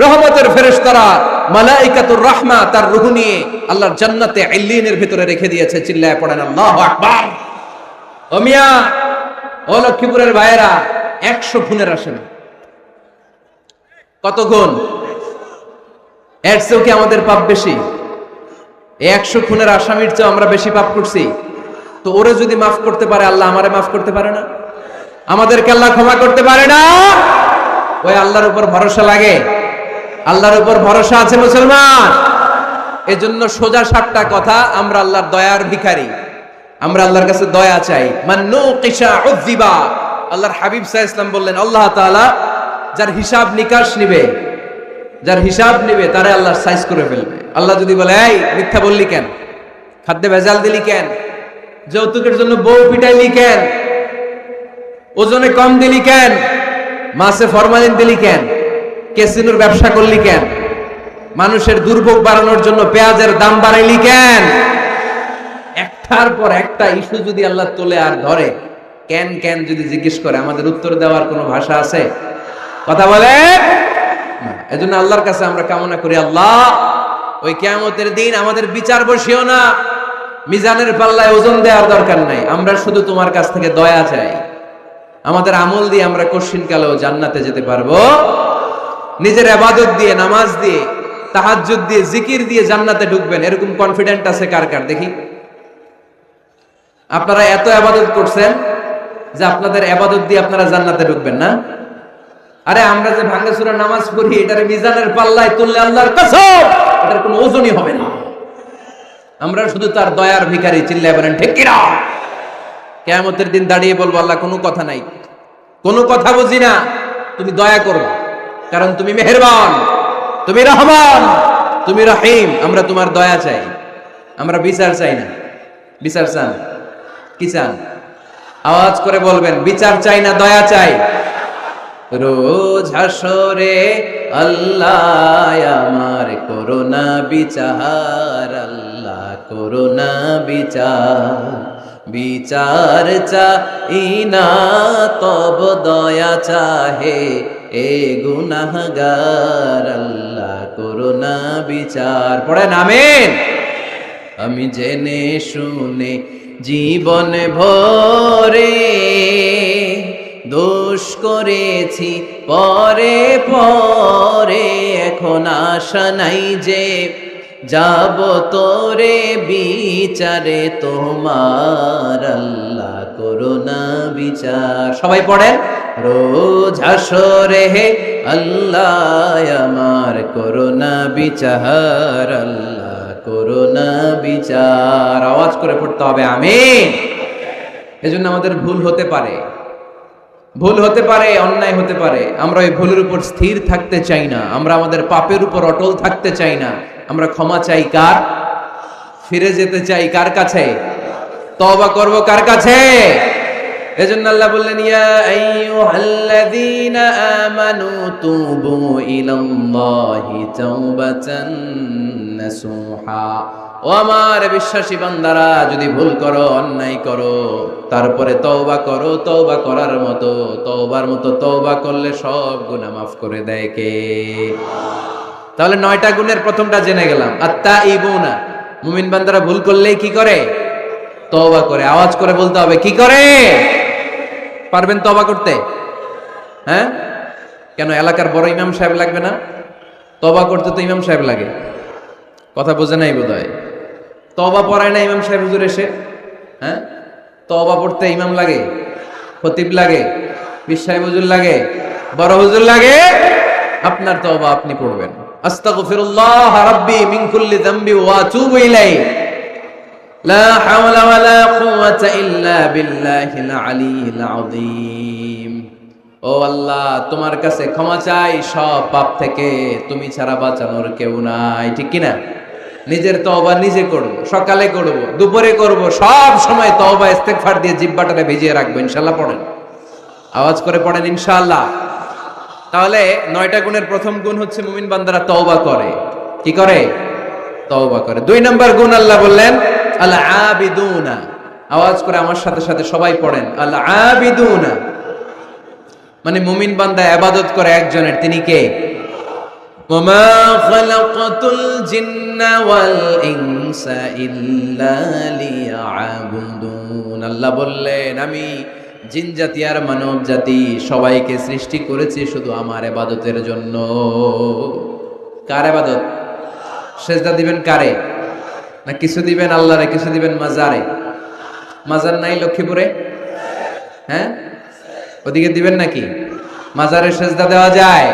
রহমতের ফেরেশতারা মালাইকাতুর রাহমা তার রূহ নিয়ে আল্লাহর জান্নাতে ইল্লিনের ভিতরে রেখে দিয়েছে। চিল্লায় পড়েন আল্লাহু আকবার। ও মিয়া, ও লক্ষ্মীপুরের ভাইয়েরা, 100 খুনের আসামি। কত গুণ? এর চেয়েও কি আমাদের পাপ বেশি? 100 খুনের আসামির চেয়ে আমরা বেশি পাপ করছি। তো ওরে যদি মাফ করতে পারে আল্লাহ, আমারে মাফ করতে পারে না? আমাদেরকে আল্লাহ ক্ষমা করতে পারে না? ওই আল্লাহর উপর ভরসা লাগে? আল্লাহর উপর ভরসা আছে মুসলমান? এজন্য সোজা সাপটা কথা, আমরা আল্লাহর দয়ার ভিখারি, আমরা আল্লাহর কাছে দয়া চাই। মান্নু কিসা উযিবা। আল্লাহর হাবিব সাল্লাল্লাহু আলাইহি ওয়াসাল্লাম বললেন, আল্লাহ তাআলা যার হিসাব নিকাশ নিবে, যার হিসাব নিবে তারে আল্লাহ সাইজ করে ফেলবে। আল্লাহ যদি বলে, এই মিথ্যা বললি কেন, খাদ্যে ভেজাল দিলি কেন, যৌতুকের জন্য বউ পিটাইলি কেন, ওজনে কম দিলি কেন, মাছে ফরমালিন দিলি কেন, ক্যাসিনোর ব্যবসা করলি কেন, মানুষের দুর্ভোগ বাড়ানোর জন্য পেঁয়াজের দাম বাড়াইলি কেন, একটার পর একটা ইস্যু যদি আল্লাহ তোলে আর ধরে, কেন কেন যদি জিজ্ঞেস করে, আমাদের উত্তর দেওয়ার কোনো ভাষা আছে? কথা বলে। এজন্য আল্লাহর কাছে আমরা কামনা করি, আল্লাহ ওই কিয়ামতের দিন আমাদের বিচার বসিও না, মিজানের পাল্লায় ওজন দেওয়ার দরকার নাই, আমরা শুধু তোমার কাছ থেকে দয়া চাই। আমাদের আমল দিয়ে আমরা কশিনকালেও জান্নাতে যেতে পারবো। নিজের ইবাদত দিয়ে, নামাজ দিয়ে, তাহাজ্জুদ দিয়ে, জিকির দিয়ে জান্নাতে ঢুকবেন, এরকম কনফিডেন্ট আছে কার কার? দেখি। আপনারা এত ইবাদত করছেন যে আপনাদের ইবাদত দিয়ে আপনারা জান্নাতে ঢুকবেন না? আরে আমরা যে ভাঙ্গাচুরা নামাজ পড়ি, এটার মিজানের পাল্লায় তুললে আল্লাহর কসম এটার কোনো ওজনই হবে না। আমরা শুধু তার দয়ার ভিখারি। চিল্লায় বলেন ঠিক কি না? কিয়ামতের দিন দাঁড়িয়ে বলবো, আল্লাহ কোনো কথা নাই, কোনো কথা বুঝি না, তুমি দয়া করো, কারণ তুমি মেহেরবান, তুমি রহমান, তুমি রহিম। আমরা তোমার দয়া চাই, আমরা বিচার চাই না। বিচার চান? কি চান? আওয়াজ করে বলবেন, বিচার চাই না দয়া চাই। রোজ হাসরে আল্লাহ আমার করোনা বিচার, আল্লাহ করোনা বিচার, বিচার চাই না তব দয়া চাহে এ গুনাহগার, আল্লাহ করোনা বিচার। পড়েন আমিন। আমি জেনে শুনে জীবন ভরে দোষ করেছি পরে পরে, এখন আশা নাই যে যাব তোরে বিচারে তোমার, আল্লাহ করোনা বিচার। সবাই পড়েন, রোজ হাসরে হে আল্লাহ আমার করোনা বিচার, আল্লাহ করোনা বিচার। আওয়াজ করে পড়তে হবে আমিন। এজন্য আমাদের ভুল হতে পারে, ভুল হতে পারে, অন্যায় হতে পারে, আমরা ওই ভুলের উপর স্থির থাকতে চাই না, আমরা আমাদের পাপের উপর অটল থাকতে চাই না। আমরা ক্ষমা চাই কার? ফিরে যেতে চাই কার কাছে? তওবা করব কার কাছে? এজন্য আল্লাহ বললেন, ইয়া আইয়ুহাল্লাযীনা আমানু তুবু ইলাল্লাহি তাওবাতান নাসুহা। ও আমার বিশ্বাসী বান্দারা, যদি ভুল করো, অন্যায় করো, তারপরে তওবা করো, তওবা করার মতো, তওবার মতো তওবা করলে সব গুনাহ মাফ করে দেয় কে? তাহলে 9টা গুণের প্রথমটা জেনে গেলাম, আত-তাইবুনা। মুমিন বান্দারা ভুল করলেই কি করে? তওবা করে। আওয়াজ করে বলতে হবে, কি করে? পারবেন তওবা করতে? হ্যাঁ, কেন এলাকার বড় ইমাম সাহেব লাগবে না? তওবা করতে তো ইমাম সাহেব লাগে। কথা বোঝে নাই বোধহয়। তওবা পড়ায় না ইমাম সাহেব হুজুর এসে? হ্যাঁ, তওবা পড়তে ইমাম লাগে, খতিব লাগে, পীর সাহেব হুজুর লাগে, বড় হুজুর লাগে। আপনার তওবা আপনি পড়বেন। আস্তাগফিরুল্লাহ রাব্বি মিন কুল্লি যামবি ওয়া আতুবু ইলাইহি, লা হাওলা ওয়ালা কুওয়াতা ইল্লা বিল্লাহিল আলিয়্যিল আযীম। ও আল্লাহ, তোমার কাছে ক্ষমা চাই সব পাপ থেকে, তুমি ছাড়া বাঁচানোর কেউ নাই। ঠিক কি না? নিজের তওবা নিজে করব, সকালে করব, দুপুরে করব, সব সময় তওবা ইস্তেগফার দিয়ে জিহ্বাটারে ভিজিয়ে রাখবো। ইনশাআল্লাহ পড়েন, আওয়াজ করে পড়েন ইনশাআল্লাহ। তাহলে 9টা গুণের প্রথম গুণ হচ্ছে মুমিন বান্দারা তওবা করে। কি করে? তওবা করে। 2 নম্বর গুণ আল্লাহ বললেন আল আবিদুনা। আওয়াজ করে আমার সাথে সাথে সবাই পড়েন, আল আবিদুনা মানে মুমিন বান্দা ইবাদত করে একজনের, তিনি কে? ওমা খালাকাতুল জিন্না ওয়াল ইনসা ইল্লা লিয়াবুদুন। আল্লাহ বললেন, আমি জিন জাতি আর মানব জাতি সবাইকে সৃষ্টি করেছি শুধু আমার ইবাদতের জন্য। কার ইবাদত? সেজদা দিবেন কারে? না কিছু দিবেন আল্লাহরে, কিছু দিবেন মাজারে? মাজার নাই লক্ষ্মীপুরে? হ্যাঁ, ওদিকে দিবেন নাকি? মাজারে সেজদা দেওয়া যায়?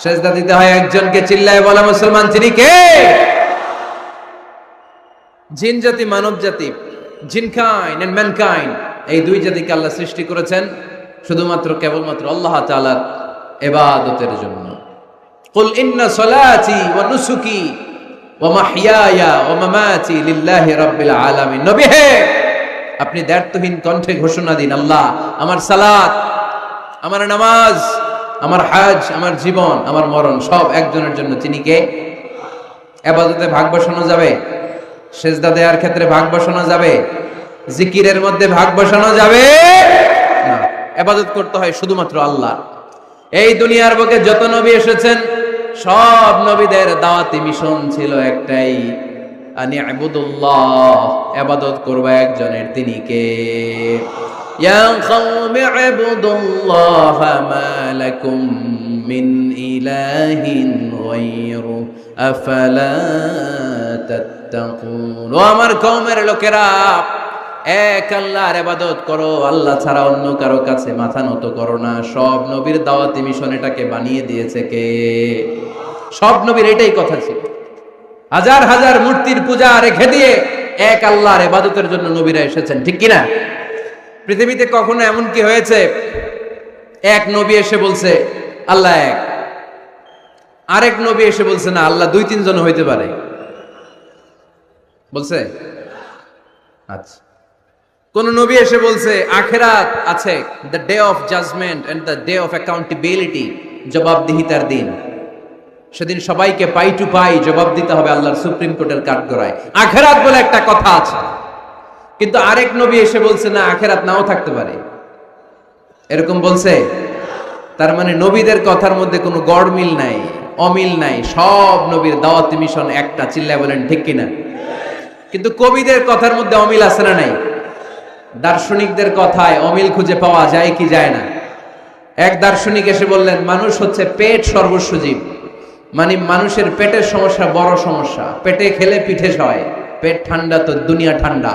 সেজদা দিতে হয় একজনকে। চিল্লায় বলা মুসলমান, তিনি কে? জিন জাতি মানব জাতি, জিনকাইন্ড এন্ড ম্যানকাইন্ড, এই দুই জাতিকে আল্লাহ সৃষ্টি করেছেন শুধুমাত্র কেবলমাত্র আল্লাহ তাআলার ইবাদতের জন্য। কুল ইন্না সলাতি ওয়া নুসুকি ওয়া মাহইয়ায়া ওয়া মামাতি লিল্লাহি রাব্বিল আলামিন। নবী হে, আপনি দ্ব্যর্থহীন কণ্ঠে ঘোষণা দিন, আল্লাহ, আমার সালাত, আমার নামাজ, আমার হজ, আমার জীবন, আমার মরণ সব একজনের জন্য। তিনি কে? ইবাদতে ভাগ বসানো যাবে? সেজদা দেওয়ার ক্ষেত্রে ভাগ বসানো যাবে? জিকিরের মধ্যে ভাগ বসানো যাবে না। ইবাদত করতে হয় শুধুমাত্র আল্লাহ। এই দুনিয়ার বুকে যত নবী এসেছেন সব নবীদের দাওয়াতি মিশন ছিল একটাই, আনি ইবুদুল্লাহ, ইবাদত করবে একজনের, তিনি কে? ইয়া কওমি ইবুদুল্লাহ মা লাকুম মিন ইলাহিন গায়রু আফালা তাত্তাকুন। ও আমার কওমের লোকেরা, এক আল্লাহর ইবাদত করো, আল্লাহ ছাড়া অন্য কারো কাছে মাথা নত করো না। সব নবীর দাওয়াতি মিশন এটাকে বানিয়ে দিয়েছে কে? সব নবীর এটাই কথা ছিল। হাজার হাজার মূর্তির পূজা রেখে দিয়ে এক আল্লাহর ইবাদতের জন্য নবীরা এসেছেন। ঠিক কি না? পৃথিবীতে কখনো এমন কি হয়েছে এক নবী এসে বলছে আল্লাহ এক, আরেক নবী এসে বলছে না আল্লাহ 2-3 জন হইতে পারে? বলছে? আচ্ছা, কোন নবী এসে বলছে আখিরাত আছে, the day of judgment and the day of accountability, জবাবদিহিতার দিন, সেদিন সবাইকে পাই টু পাই জবাব দিতে হবে আল্লাহর সুপ্রিম কোর্টের কাঠগড়ায়। আখিরাত বলে একটা কথা আছে, কিন্তু আরেক নবী এসে বলছে না আখিরাত নাও থাকতে পারে। এরকম বলছে? তার মানে নবীদের কথার মধ্যে কোনো গড়মিল নাই, অমিল নাই। সব নবীর দাওয়াতি মিশন একটা। চিল্লায় বলেন ঠিক কিনা? কিন্তু কবিদের কথার মধ্যে অমিল আছে না নাই? দার্শনিকদের কথায় অমিল খুঁজে পাওয়া যায় কি যায় না? এক দার্শনিক এসে বললেন মানুষ হচ্ছে পেট সর্বস্ব জীব, মানে মানুষের পেটের সমস্যা বড় সমস্যা, পেটে খেলে পিঠে সয়, পেট ঠান্ডা তো দুনিয়া ঠান্ডা।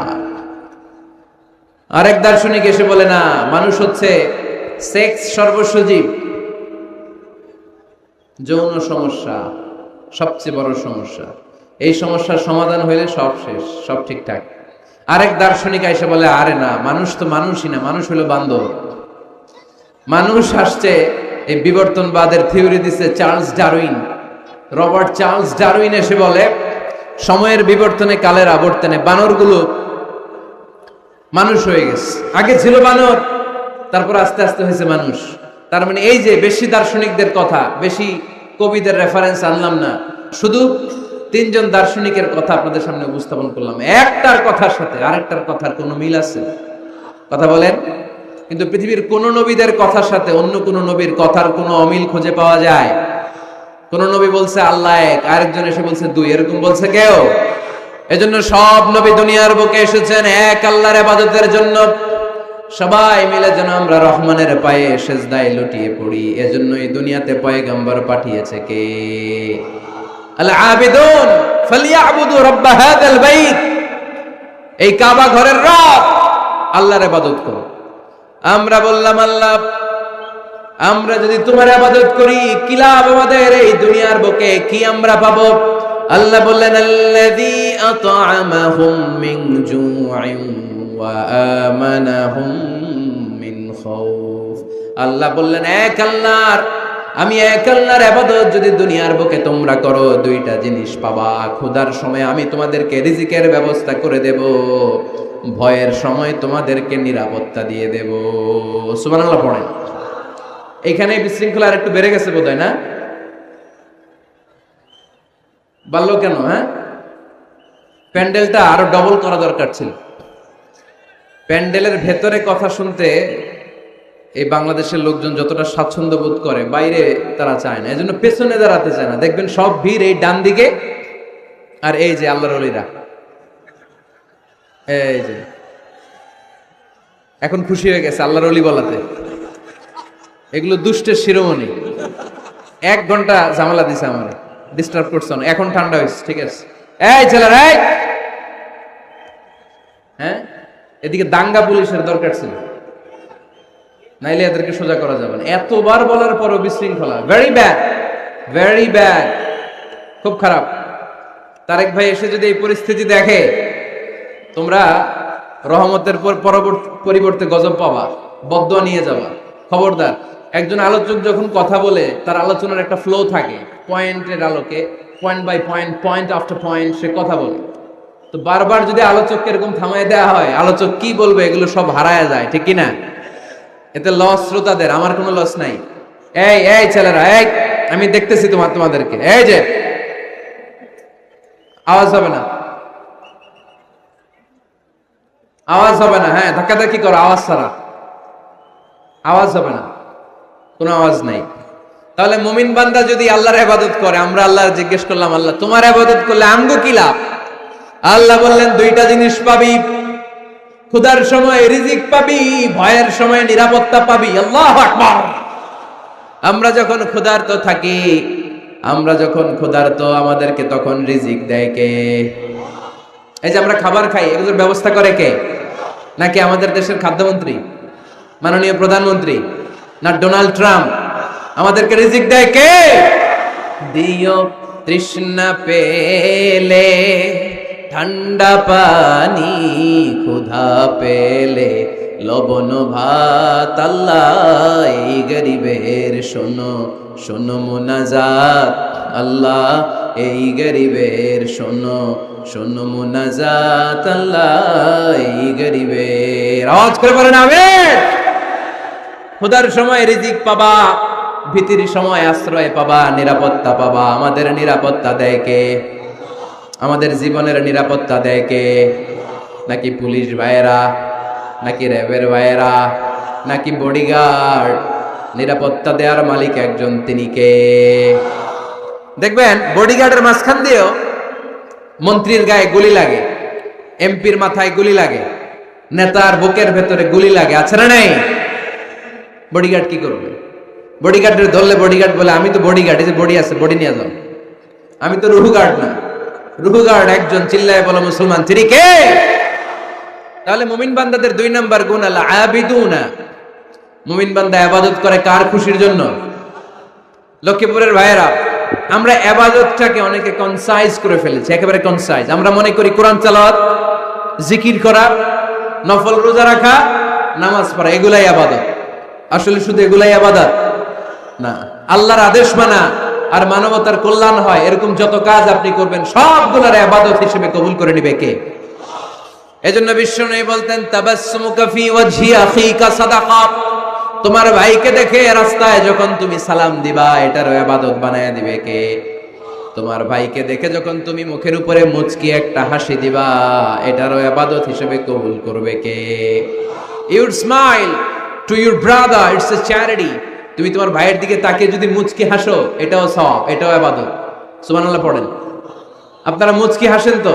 আরেক দার্শনিক এসে বলে না, মানুষ হচ্ছে সেক্স সর্বস্ব জীব, যৌন সমস্যা সবচেয়ে বড় সমস্যা, এই সমস্যার সমাধান হইলে সব শেষ, সব ঠিকঠাক। আরেক দার্শনিক এসে বলে আরে না, মানুষ তো মানুষই না, মানুষ হলো বান্দর, মানুষ আসছে, এই বিবর্তনবাদের থিওরি দিছে Charles Darwin. Robert Charles Darwin এসে বলে সময়ের বিবর্তনে কালের আবর্তনে বানরগুলো মানুষ হয়ে গেছে। আগে ছিল বানর, তারপর আস্তে আস্তে হয়েছে মানুষ। তার মানে এই যে বেশি দার্শনিকদের কথা, বেশি কবিদের রেফারেন্স আনলাম না, শুধু তিনজন দার্শনিকের কথা আপনাদের সামনে উপস্থাপন করলাম। একটার কথার সাথে আরেকটার কথার কোনো মিল আছে? কথা বলেন। কিন্তু পৃথিবীর কোন নবীদের কথার সাথে অন্য কোন নবীর কথার কোনো অমিল খুঁজে পাওয়া যায়? কোন নবী বলছে আল্লাহ এক, আরেকজন এসে বলছে দুই, এরকম বলছে কেউ? এজন্য সব নবী দুনিয়ার বুকে এসেছেন এক আল্লাহর ইবাদতের জন্য। সবাই মিলে যেন আমরা রহমানের পায়ে সেজদায় লুটিয়ে পড়ি। এজন্যই দুনিয়াতে পয়গম্বর পাঠিয়েছে কে? আল আবিদুন ফালিয়াবুদু রাব্ব হাযাল বাইত। এই কাবা ঘরের রব, আল্লাহর ইবাদত করো। আমরা বললাম আল্লাহ, আমরা যদি তোমার ইবাদত করি কি লাভ আমাদের? এই দুনিয়ার বুকে কি আমরা পাবো? আল্লাহ বললেন আল্লাযী আত'আমাহুম মিন জু'ইন ওয়া আমানাহুম মিন খাউফ। আল্লাহ বললেন এক আল্লাহর, আমি এক আল্লাহর ইবাদত যদি দুনিয়ার বুকে তোমরা করো, দুইটা জিনিস পাবা। ক্ষুধার সময় আমি তোমাদেরকে রিজিকের ব্যবস্থা করে দেব, ভয়ের সময় তোমাদেরকে নিরাপত্তা দিয়ে দেব। সুবহানাল্লাহ পড়েন। এখানে বিশৃঙ্খলা আর একটু বেড়ে গেছে বোধহয়, না? বাড়লো কেন? হ্যাঁ, প্যান্ডেলটা আরো ডবল করা দরকার ছিল। প্যান্ডেলের ভেতরে কথা শুনতে এই বাংলাদেশের লোকজন যতটা স্বাচ্ছন্দ্য বোধ করে, বাইরে তারা চায় না। এজন্য পেছনে দাঁড়াতে চায় না। দেখবেন সব ভিড় এই ডান দিকে, আর এই যে আল্লাহর ওলিরা, এই যে এখন খুশি হয়ে গেছে আল্লাহর ওলি বলাতে। এগুলো দুষ্টের শিরোমণি। 1 ঘন্টা ঝামেলা দিছে আমার, ডিস্টার্ব করছে না। এখন ঠান্ডা হয়েছে, ঠিক আছে? এই ছেলেরা, এই হ্যাঁ, এদিকে দাঙ্গা পুলিশের দরকার ছিল, নাইলে এদেরকে সোজা করা যাবে না। এতবার বলার পরও বিশৃঙ্খলা, ভেরি ব্যাড, ভেরি ব্যাড, খুব খারাপ। তারেক ভাই এসে যদি এই পরিস্থিতি দেখে, তোমরা রহমতের পরিবর্তে গজব পাবা, বদদুয়া নিয়ে যাবা। খবরদার। একজন আলোচক যখন কথা বলে, তার আলোচনার একটা ফ্লো থাকে, পয়েন্টের আলোকে, point by point, point after point সে কথা বলে। তো বারবার যদি আলোচককে এরকম থামায় দেওয়া হয়, আলোচক কি বলবে এগুলো সব হারায় যায়, ঠিক কি না? এতে লস শ্রোতাদের, আমার কোনো লস নাই। এই এই ছেলেরা, এই আমি দেখতেছি তোমাদেরকে, এই যে আওয়াজ হবে না, আওয়াজ হবে না। হ্যাঁ, ধাক্কাধাক্কি করো, আওয়াজ ছাড়া, আওয়াজ হবে না, কোনো আওয়াজ নাই। তাহলে মুমিন বান্দা যদি আল্লাহর ইবাদত করে, আমরা আল্লাহর জিজ্ঞেস করলাম, আল্লাহ তোমার ইবাদত করলে আমগো কি লাভ? আল্লাহ বললেন দুইটা জিনিস পাবি, ক্ষুধার সময় রিজিক পাবি, ভয়ের সময় নিরাপত্তা পাবি। আল্লাহু আকবার। আমরা যখন ক্ষুধার্ত থাকি, আমরা যখন ক্ষুধার্ত, আমাদেরকে তখন রিজিক দেয় কে? এই যে আমরা খাবার খাই, এগুলোর ব্যবস্থা করে কে? নাকি আমাদের দেশের খাদ্যমন্ত্রী, মাননীয় প্রধানমন্ত্রী, না ডোনাল্ড ট্রাম্প? আমাদেরকে রিজিক দেয় কে? দিও তৃষ্ণা পেলে ঠান্ডা পানি, ক্ষুধা পেলে লবণ ভাত। আল্লাহ এই গরিবের শোনো শোনো মুনাজাত। আল্লাহ এই গরিবের শোনো শোনো মুনাজাত। আল্লাহ এই গরিবের, আওয়াজ করে বলেন আমিন। ক্ষুধার সময় রিজিক পাবা, ভীতির সময় আশ্রয় পাবা, নিরাপত্তা পাবা। আমাদের নিরাপত্তা দেয় কে? আমাদের জীবনের নিরাপত্তা দেয় কে? নাকি পুলিশ ভাইয়েরা, নাকি র্যাবের ভাইয়েরা, নাকি বডিগার্ড? নিরাপত্তা দেওয়ার মালিক একজন, তিনি কে? দেখবেন বডিগার্ডের মাঝখান দিয়েও মন্ত্রীর গায়ে গুলি লাগে, এমপির মাথায় গুলি লাগে, নেতার বুকের ভেতরে গুলি লাগে, আছে না নাই? বডিগার্ড কি করবে? বডিগার্ডের ধরলে বডিগার্ড বলে আমি তো বডিগার্ড, এই যে বডি আছে, বডি নিয়ে যাও। আমি তো রুহু গার্ড না। রুহু গার্ড একজন, চিল্লায় বলো মুসলমান, তিনি কে? তাহলে মুমিন বান্দাদের 2 নাম্বার গুণ আল আবিদুনা। মুমিন বান্দা ইবাদত করে কার খুশির জন্য? লক্ষ্মীপুরের ভাইয়েরা, আমরা ইবাদতটাকে অনেকে কনসাইজ করে ফেলেছি, একেবারে কনসাইজ। আমরা মনে করি কোরআন তেলাওয়াত, জিকির করা, নফল রোজা রাখা, নামাজ পড়া, এগুলাই ইবাদত। আসলে শুধু এগুলাই ইবাদত না। আল্লাহর আদেশ মানা আর মানবতার কল্যাণ হয় এরকম যত কাজ আপনি করবেন সবগুলোর ইবাদত হিসেবে কবুল করে নিবে কে? এজন্য বিশ্বনবী বলতেন তাবাসসুমুকা ফি ওয়াজহি আখিকা সাদাকা। তোমার ভাইকে দেখে রাস্তায় যখন তুমি সালাম দিবা এটারও ইবাদত বানায়া দিবে কে? তোমার ভাইকে দেখে যখন তুমি মুখের উপরে মুচকি একটা হাসি দিবা এটারও ইবাদত হিসেবে কবুল করবে কে? You smile to your brother, it's a charity. তুমি তোমার ভাইয়ের দিকে তাকিয়ে যদি মুচকি হাসো এটাও সওয়াব, এটাও ইবাদত। সুবহানাল্লাহ পড়েন। আপনারা মুচকি হাসেন তো?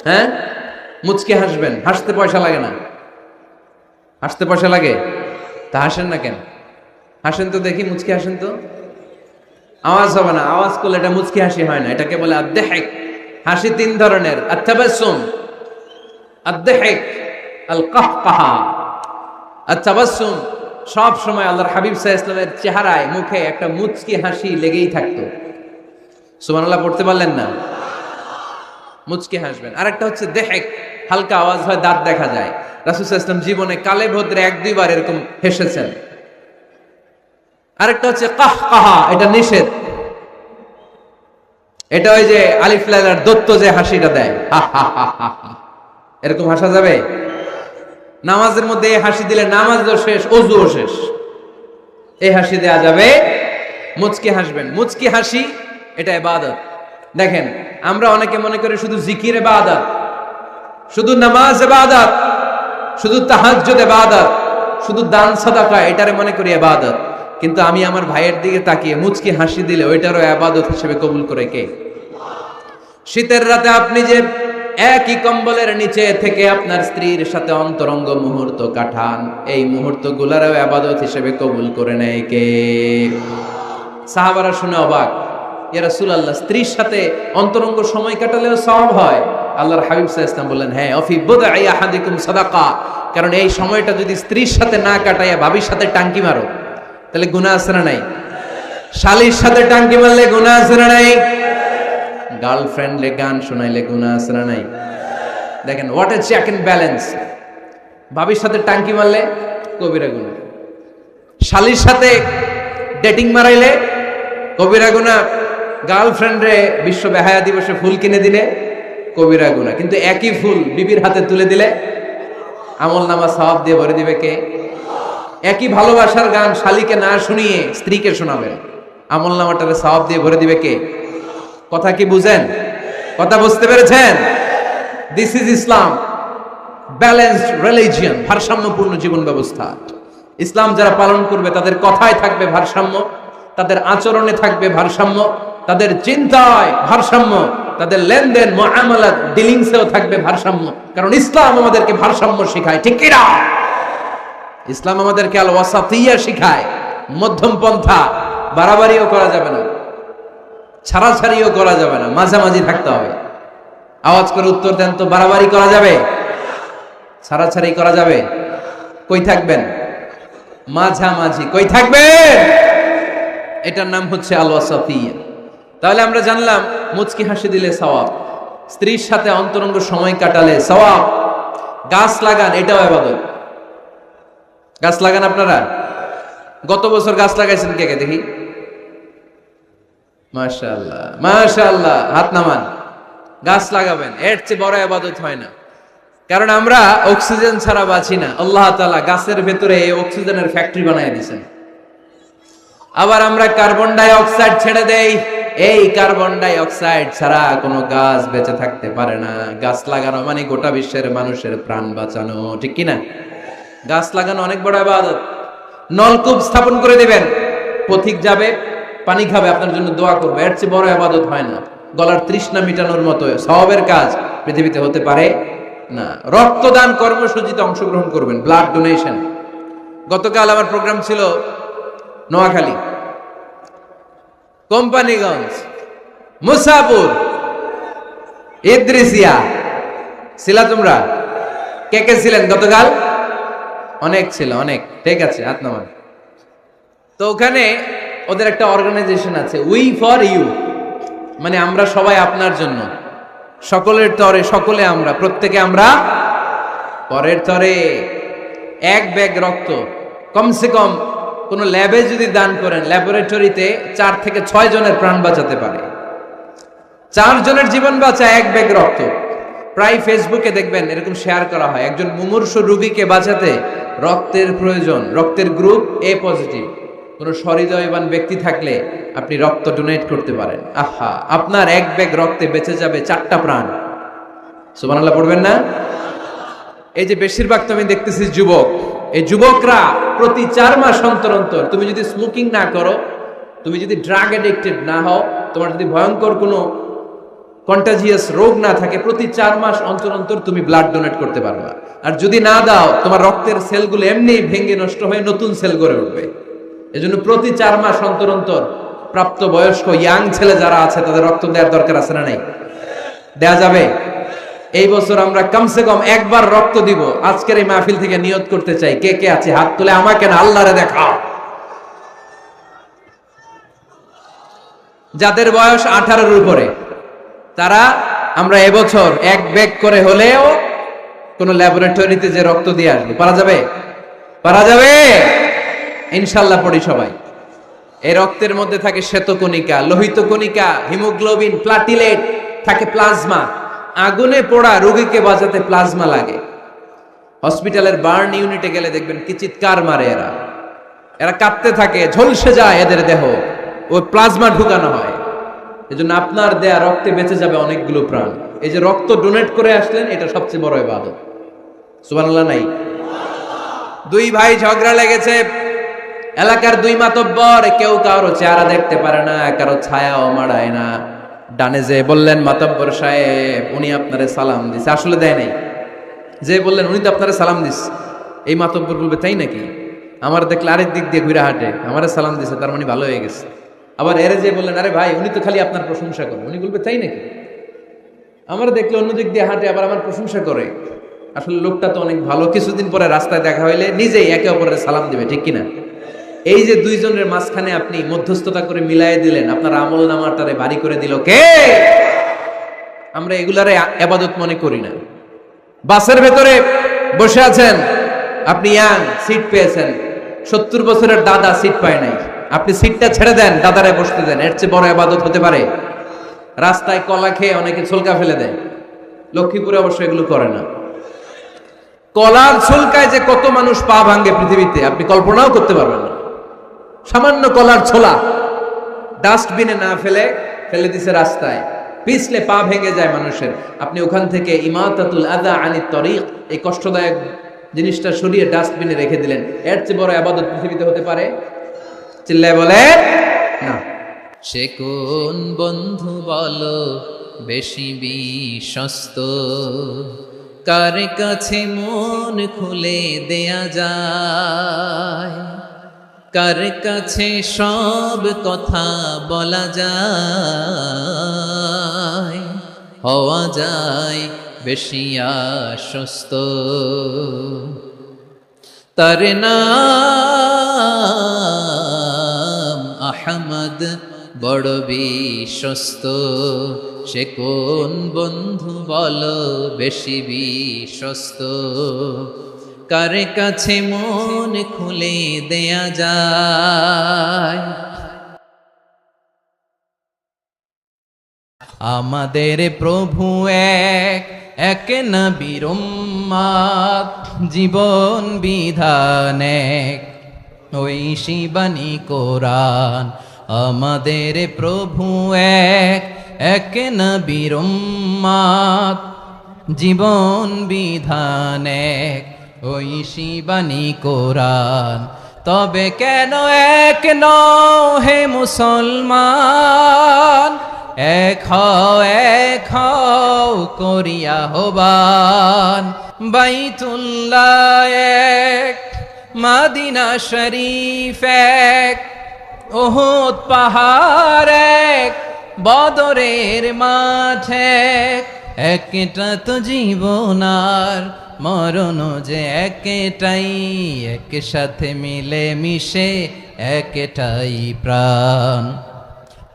হ্যাঁ, মুচকি হাসবেন। হাসতে পয়সা লাগে না? হাসতে পয়সা লাগে? তা হাসেন না কেন? হাসেন তো দেখি, মুচকি হাসেন তো। আওয়াজ হবে না, আওয়াজ করলে এটা মুচকি হাসি হয় না, এটাকে বলে আদ-দাহিক। হাসি তিন ধরনের, আত-তাবাসসুম, আদ-দাহিক, আল-কাহকাহা। আত-তাবাসসুম সব সময় আল্লাহর হাবিব সাল্লাল্লাহু আলাইহি ওয়াসাল্লামের চেহারায় মুখে একটা মুচকি হাসি লেগেই থাকতো। সুবহানাল্লাহ পড়তে পারলেন না? মুচকি হাসবেন। আরেকটা হচ্ছে দাহিক, হালকা আওয়াজ হয়, দাঁত দেখা যায়। রাসূল সাল্লাল্লাহু আলাইহি ওয়াসাল্লাম জীবনে কালে ভদ্রে এক দুইবার এরকম হেসেছেন। আরেকটা হচ্ছে কাহকাহা, এটা নিষেধ। এটা ওই যে আলিফ লামের দত্ত যে হাসিটা দেয়, হা হা হা হা, এরকম হাসা যাবে? নামাজের মধ্যে এই হাসি দিলে নামাজও শেষ, ওযুও শেষ। এই হাসি দেয়া যাবে। মুচকি হাসবেন। মুচকি হাসি এটা ইবাদত। দেখেন, আমরা অনেকে মনে করি শুধু জিকির ইবাদত, শুধু নামাজ ইবাদত, শুধু তাহাজ্জুদ ইবাদত, শুধু দান সাদাকা এটারে মনে করি ইবাদত। কিন্তু আমি আমার ভাইয়ের দিকে তাকিয়ে মুচকি হাসি দিলে ওইটারও ইবাদত হিসেবে কবুল করে কে? শীতের রাতে আপনি যে একই কম্বলের নিচে থেকে আপনার স্ত্রীর সাথে অন্তরঙ্গ মুহূর্ত কাটান, এই মুহূর্তগুলোরও ইবাদত হিসেবে কবুল করে নেয় কে? সাহাবারা শুনে অবাক, ইয়া রাসূলুল্লাহ, স্ত্রীর সাথে অন্তরঙ্গ সময় কাটালেও সওয়াব হয়? আল্লাহর হাবিব সাল্লাল্লাহু আলাইহি ওয়াসাল্লাম বললেন, হ্যাঁ, অফি বুদআই আহাদিকুম সাদাকা। কারণ এই সময়টা যদি স্ত্রীর সাথে না কাটাইয়া ভাবির সাথে টাঙ্কি মারো তাহলে গুনাহ আছে না নাই? শালীর সাথে টাঙ্কি মারলে গুনাহ আছে না নাই? গার্লফ্রেন্ডলে গান শোনাইলে গুনাহ আছে না নাই? দেখেন, what a check and balance. ভাবির সাথে টাঙ্কি মারলে কবিরা গুনাহ, শালীর সাথে ডেটিং মারাইলে কবিরা গুনাহ, গার্লফ্রেন্ডে বিশ্ব বেহায়া দিবসে ফুল কিনে দিলে কবিরা গুনাহ। কিন্তু একই ফুল বিবির হাতে তুলে দিলে আমলনামা সওয়াব দিয়ে ভরে দিবে কে? একই ভালোবাসার গান শালীকে না শুনিয়ে স্ত্রীকে শোনাবেন, আমলনামাটারে সওয়াব দিয়ে ভরে দিবে কে? কথা কি বুঝেন? কথা বুঝতে পেরেছেন? This is Islam, balanced religion, ভারসাম্যপূর্ণ জীবন ব্যবস্থা। ইসলাম যারা পালন করবে তাদের কথায় থাকবে ভারসাম্য, তাদের আচরণে থাকবে ভারসাম্য, তাদের চিন্তায় ভারসাম্য, তাদের লেনদেন মুআমালাত ডিলিংসেও থাকবে ভারসাম্য। কারণ ইসলাম আমাদেরকে ভারসাম্য শেখায়, ঠিক কি না? ইসলাম আমাদেরকে আল ওয়াসাতিয়া শিখায়, মধ্যম পন্থা। বাড়াবাড়িও করা যাবে না, ছাড়াছাড়িও করা যাবে না, মাঝামাঝি থাকতে হবে। আওয়াজ করে উত্তর দেন তো, বাড়াবাড়ি করা যাবে? ছাড়াছাড়ি করা যাবে? কই থাকবেন? মাঝামাঝি। কই থাকবেন? এটার নাম হচ্ছে আল ওয়াসাতিয়া। তাহলে আমরা জানলাম মুচকি হাসি দিলে সওয়াব, স্ত্রীর সাথে অন্তরঙ্গ সময় কাটালে সওয়াব, গাছ লাগান এটাও ইবাদত। গাছ লাগান আপনারা? গত বছর গাছ লাগাইছেন কে কে দেখি? মাশাআল্লাহ, মাশাআল্লাহ, হাত নামান। গাছ লাগাবেন, এর চেয়ে বড় ইবাদত হয় না। কারণ আমরা অক্সিজেন ছাড়া বাঁচি না। আল্লাহ তাআলা গাছের ভেতরে এই অক্সিজেনের ফ্যাক্টরি বানায় দিয়েছেন। আবার আমরা কার্বন ডাই অক্সাইড ছেড়ে দেই, এই কার্বন ডাই অক্সাইড ছাড়া কোনো গাছ বেঁচে থাকতে পারে না। গাছ লাগানো মানে গোটা বিশ্বের মানুষের প্রাণ বাঁচানো, ঠিক কি না? গাছ লাগানো অনেক বড় ইবাদত। নলকূপ স্থাপন করে দিবেন, পথিক যাবে, পানি খাবে, আপনার জন্য দোয়া করবে, এর চেয়ে বড় ইবাদত হয় না। গলার তৃষ্ণা মিটানোর মতো সওয়াবের কাজ পৃথিবীতে হতে পারে না। রক্তদান কর্মসূচিতে অংশগ্রহণ করবেন, ব্লাড ডোনেশন। গতকাল আমার প্রোগ্রাম ছিল নোয়াখালী, কোম্পানিগঞ্জ, মুসাপুর, ইদ্রিসিয়া। ছিলা তোমরা? কে কে ছিলেন গতকাল? অনেক ছিল, অনেক। ঠিক আছে, হাত নামান। তো ওখানে ওদের একটা অর্গানাইজেশন আছে, উই ফর ইউ, মানে আমরা সবাই আপনার জন্য, সকলের তরে সকলে আমরা, প্রত্যেকে আমরা পরের তরে। এক ব্যাগ রক্ত কমসে কম কোন ল্যাবে যদি দান করেন, ল্যাবরেটরিতে 4 থেকে 6 জনের প্রাণ বাঁচাতে পারে। 4 জনের জীবন বাঁচায় 1 ব্যাগ রক্ত। প্রায় ফেসবুকে দেখবেন এরকম শেয়ার করা হয়, একজন মুমূর্ষু রোগীকে বাঁচাতে রক্তের প্রয়োজন, রক্তের গ্রুপ এ পজিটিভ। কোন সহৃদয়বান ব্যক্তি থাকলে আপনি রক্ত ডোনেট করতে পারেন। আহা, আপনার 1 ব্যাগ রক্তে বেঁচে যাবে 4টা প্রাণ। সুবহানাল্লাহ পড়বেন না? এই যে বেশিরভাগ তো আমি দেখতেছি যুবক, এই যুবকরা প্রতি 4 মাস অন্তর অন্তর, তুমি যদি স্মোকিং না করো, তুমি যদি ড্রাগ এডিক্টেড না হও, তোমার যদি ভয়ঙ্কর কোনো কন্টাজিয়াস রোগ না থাকে, প্রতি 4 মাস অন্তর অন্তর তুমি ব্লাড ডোনেট করতে পারবা। আর যদি না দাও, তোমার রক্তের সেলগুলো এমনি ভেঙে নষ্ট হয়ে নতুন সেল গড়ে উঠবে। এজন্য প্রতি 4 মাস অন্তর অন্তর প্রাপ্ত বয়স্ক ইয়াং ছেলে যারা আছে তাদের রক্ত দেওয়ার দরকার আছে না নাই? দেয়া যাবে? এই বছর আমরা কমসে কম 1 বার রক্ত দিব। আজকের এই মাহফিল থেকে নিয়ত করতে চাই, কে কে আছে হাত তুলে, আমাকে না আল্লাহরে দেখাও। যাদের বয়স 18-এর উপরে তারা, আমরা এবছর 1 ব্যাগ করে হলেও কোন ল্যাবরেটরিতে যে রক্ত দিয়ে আসবো। পারা যাবে? পারা যাবে ইনশাআল্লাহ। পড়ি সবাই। এই রক্তের মধ্যে থাকে শ্বেতকণিকা, লোহিত কণিকা, হিমোগ্লোবিন, প্লাটিলেট, থাকে প্লাজমা। আগুনে পোড়া রোগীকে বাঁচাতে প্লাজমা লাগে। হসপিটালের বার্ন ইউনিটে গেলে দেখবেন কি চিৎকার মারে এরা, এরা কাঁপতে থাকে, ঝলসে যায় এদের দেহ, ওই প্লাজমা ঢুকানো হয়। এজন্য আপনার দেয়া রক্তে বেঁচে যাবে অনেকগুলো প্রাণ। এই যে রক্ত ডোনেট করে আসলেন, এটা সবচেয়ে বড় ইবাদত। সুবহানাল্লাহ নাই? 2 ভাই ঝগড়া লেগেছে, এলাকার 2 মাতব্বর, কেউ কারো চেহারা দেখতে পারে না, কারো ছায়াও মাড়ায় না। ডানে যে বললেন মাতব্বর সাহেব, উনি আপনারে সালাম দিছে, আসলে দেয় নাই। যে বললেন উনি তো আপনারে সালাম দিস, এই মাতব্বর বলবে তাই নাকি? আমার দেখলে আরেক দিক দিয়ে ঘুরে হাঁটে, আমারে সালাম দিছে, তার মানে ভালো হয়ে গেছে। আবার এরে যে বললেন, আরে ভাই উনি তো খালি আপনার প্রশংসা করে, উনি বলবে তাই নাকি? আমার দেখলে অন্য দিক দিয়ে হাঁটে, আবার আমার প্রশংসা করে। আসলে লোকটা তো অনেক ভালো। কিছুদিন পরে রাস্তায় দেখা হইলে নিজেই একে অপরের সালাম দিবে, ঠিক কিনা? এই যে 2 জনের মাঝখানে আপনি মধ্যস্থতা করে মিলাই দিলেন, আপনার আমল নামাটারে বাড়ি করে দিল কে? আমরা এগুলারে ইবাদত মনে করি না। বাসের ভেতরে বসে আছেন, আপনি ইয়াং, সিট পেয়েছেন, 70 বছরের দাদা সিট পায় নাই, আপনি সিটটা ছেড়ে দেন, দাদারে বসতে দেন, এর চেয়ে বড় ইবাদত হতে পারে? রাস্তায় কলা খেয়ে অনেকে ছলকা ফেলে দেয়, লক্ষ্মীপুরে অবশ্য এগুলো করে না। কলার ছলকায় যে কত মানুষ পা ভাঙ্গে পৃথিবীতে আপনি কল্পনাও করতে পারবেন না। সামান্য কলার ছোলা ডাস্টবিনে না ফেলে ফেলে দিছে রাস্তায়, পিছলে পা ভেঙে যায় মানুষের। আপনি ওখান থেকে ইমাতাতুল আযা আনিত তরিক, এই কষ্টদায়ক জিনিসটা সরিয়ে ডাস্টবিনে রেখে দিলেন, এর চেয়ে বড় ইবাদত পৃথিবীতে হতে পারে? চিল্লায় বলে না। সে কোন বন্ধু বলো বেশি বিশ্বস্ত, কার কাছে মন খুলে দেয়া যায়, কার কাছে সব কথা বলা যায়, হওয়া যায় বেশি আশ্বস্ত। তার নাম আহমদ, বড় বিশ্বস্ত। সে কোন বন্ধু বলো বেশি বিশ্বস্ত, কার কাছে মন খুলে দেয়া যায়। আমাদের প্রভু এক, এক নবীর উম্মত, জীবন বিধান এক, ওই শিবানী কোরআন। আমাদের প্রভু এক, এক নবীর উম্মত, জীবন বিধান এক, ওই শিবানী কোরআন। তবে কেন এক নও হে মুসলমান, এক হও করিয়া হবান। বাইতুল্লাহ এক, মদিনা শরীফ এক, উহুদ পাহাড় এক, বদরের মাঠ এক। একটা তো জীবন আর মরণ যে একটাই, একসাথে মিলে মিশে একটাই প্রাণ।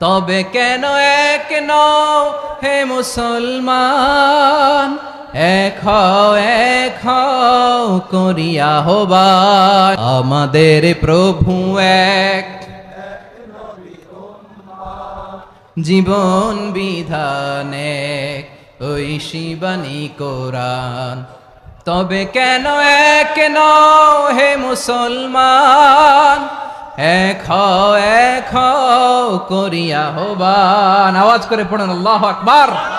তবে কেন এক নও হে মুসলমান, এক হও করিয়া হবান আমাদের প্রভু এক জীবন বিধান এক ওই শিবানী কোরআন তবে কেন এক নও হে মুসলমান এক হও করিয়া হবান আওয়াজ করে পড়েন আল্লাহু আকবার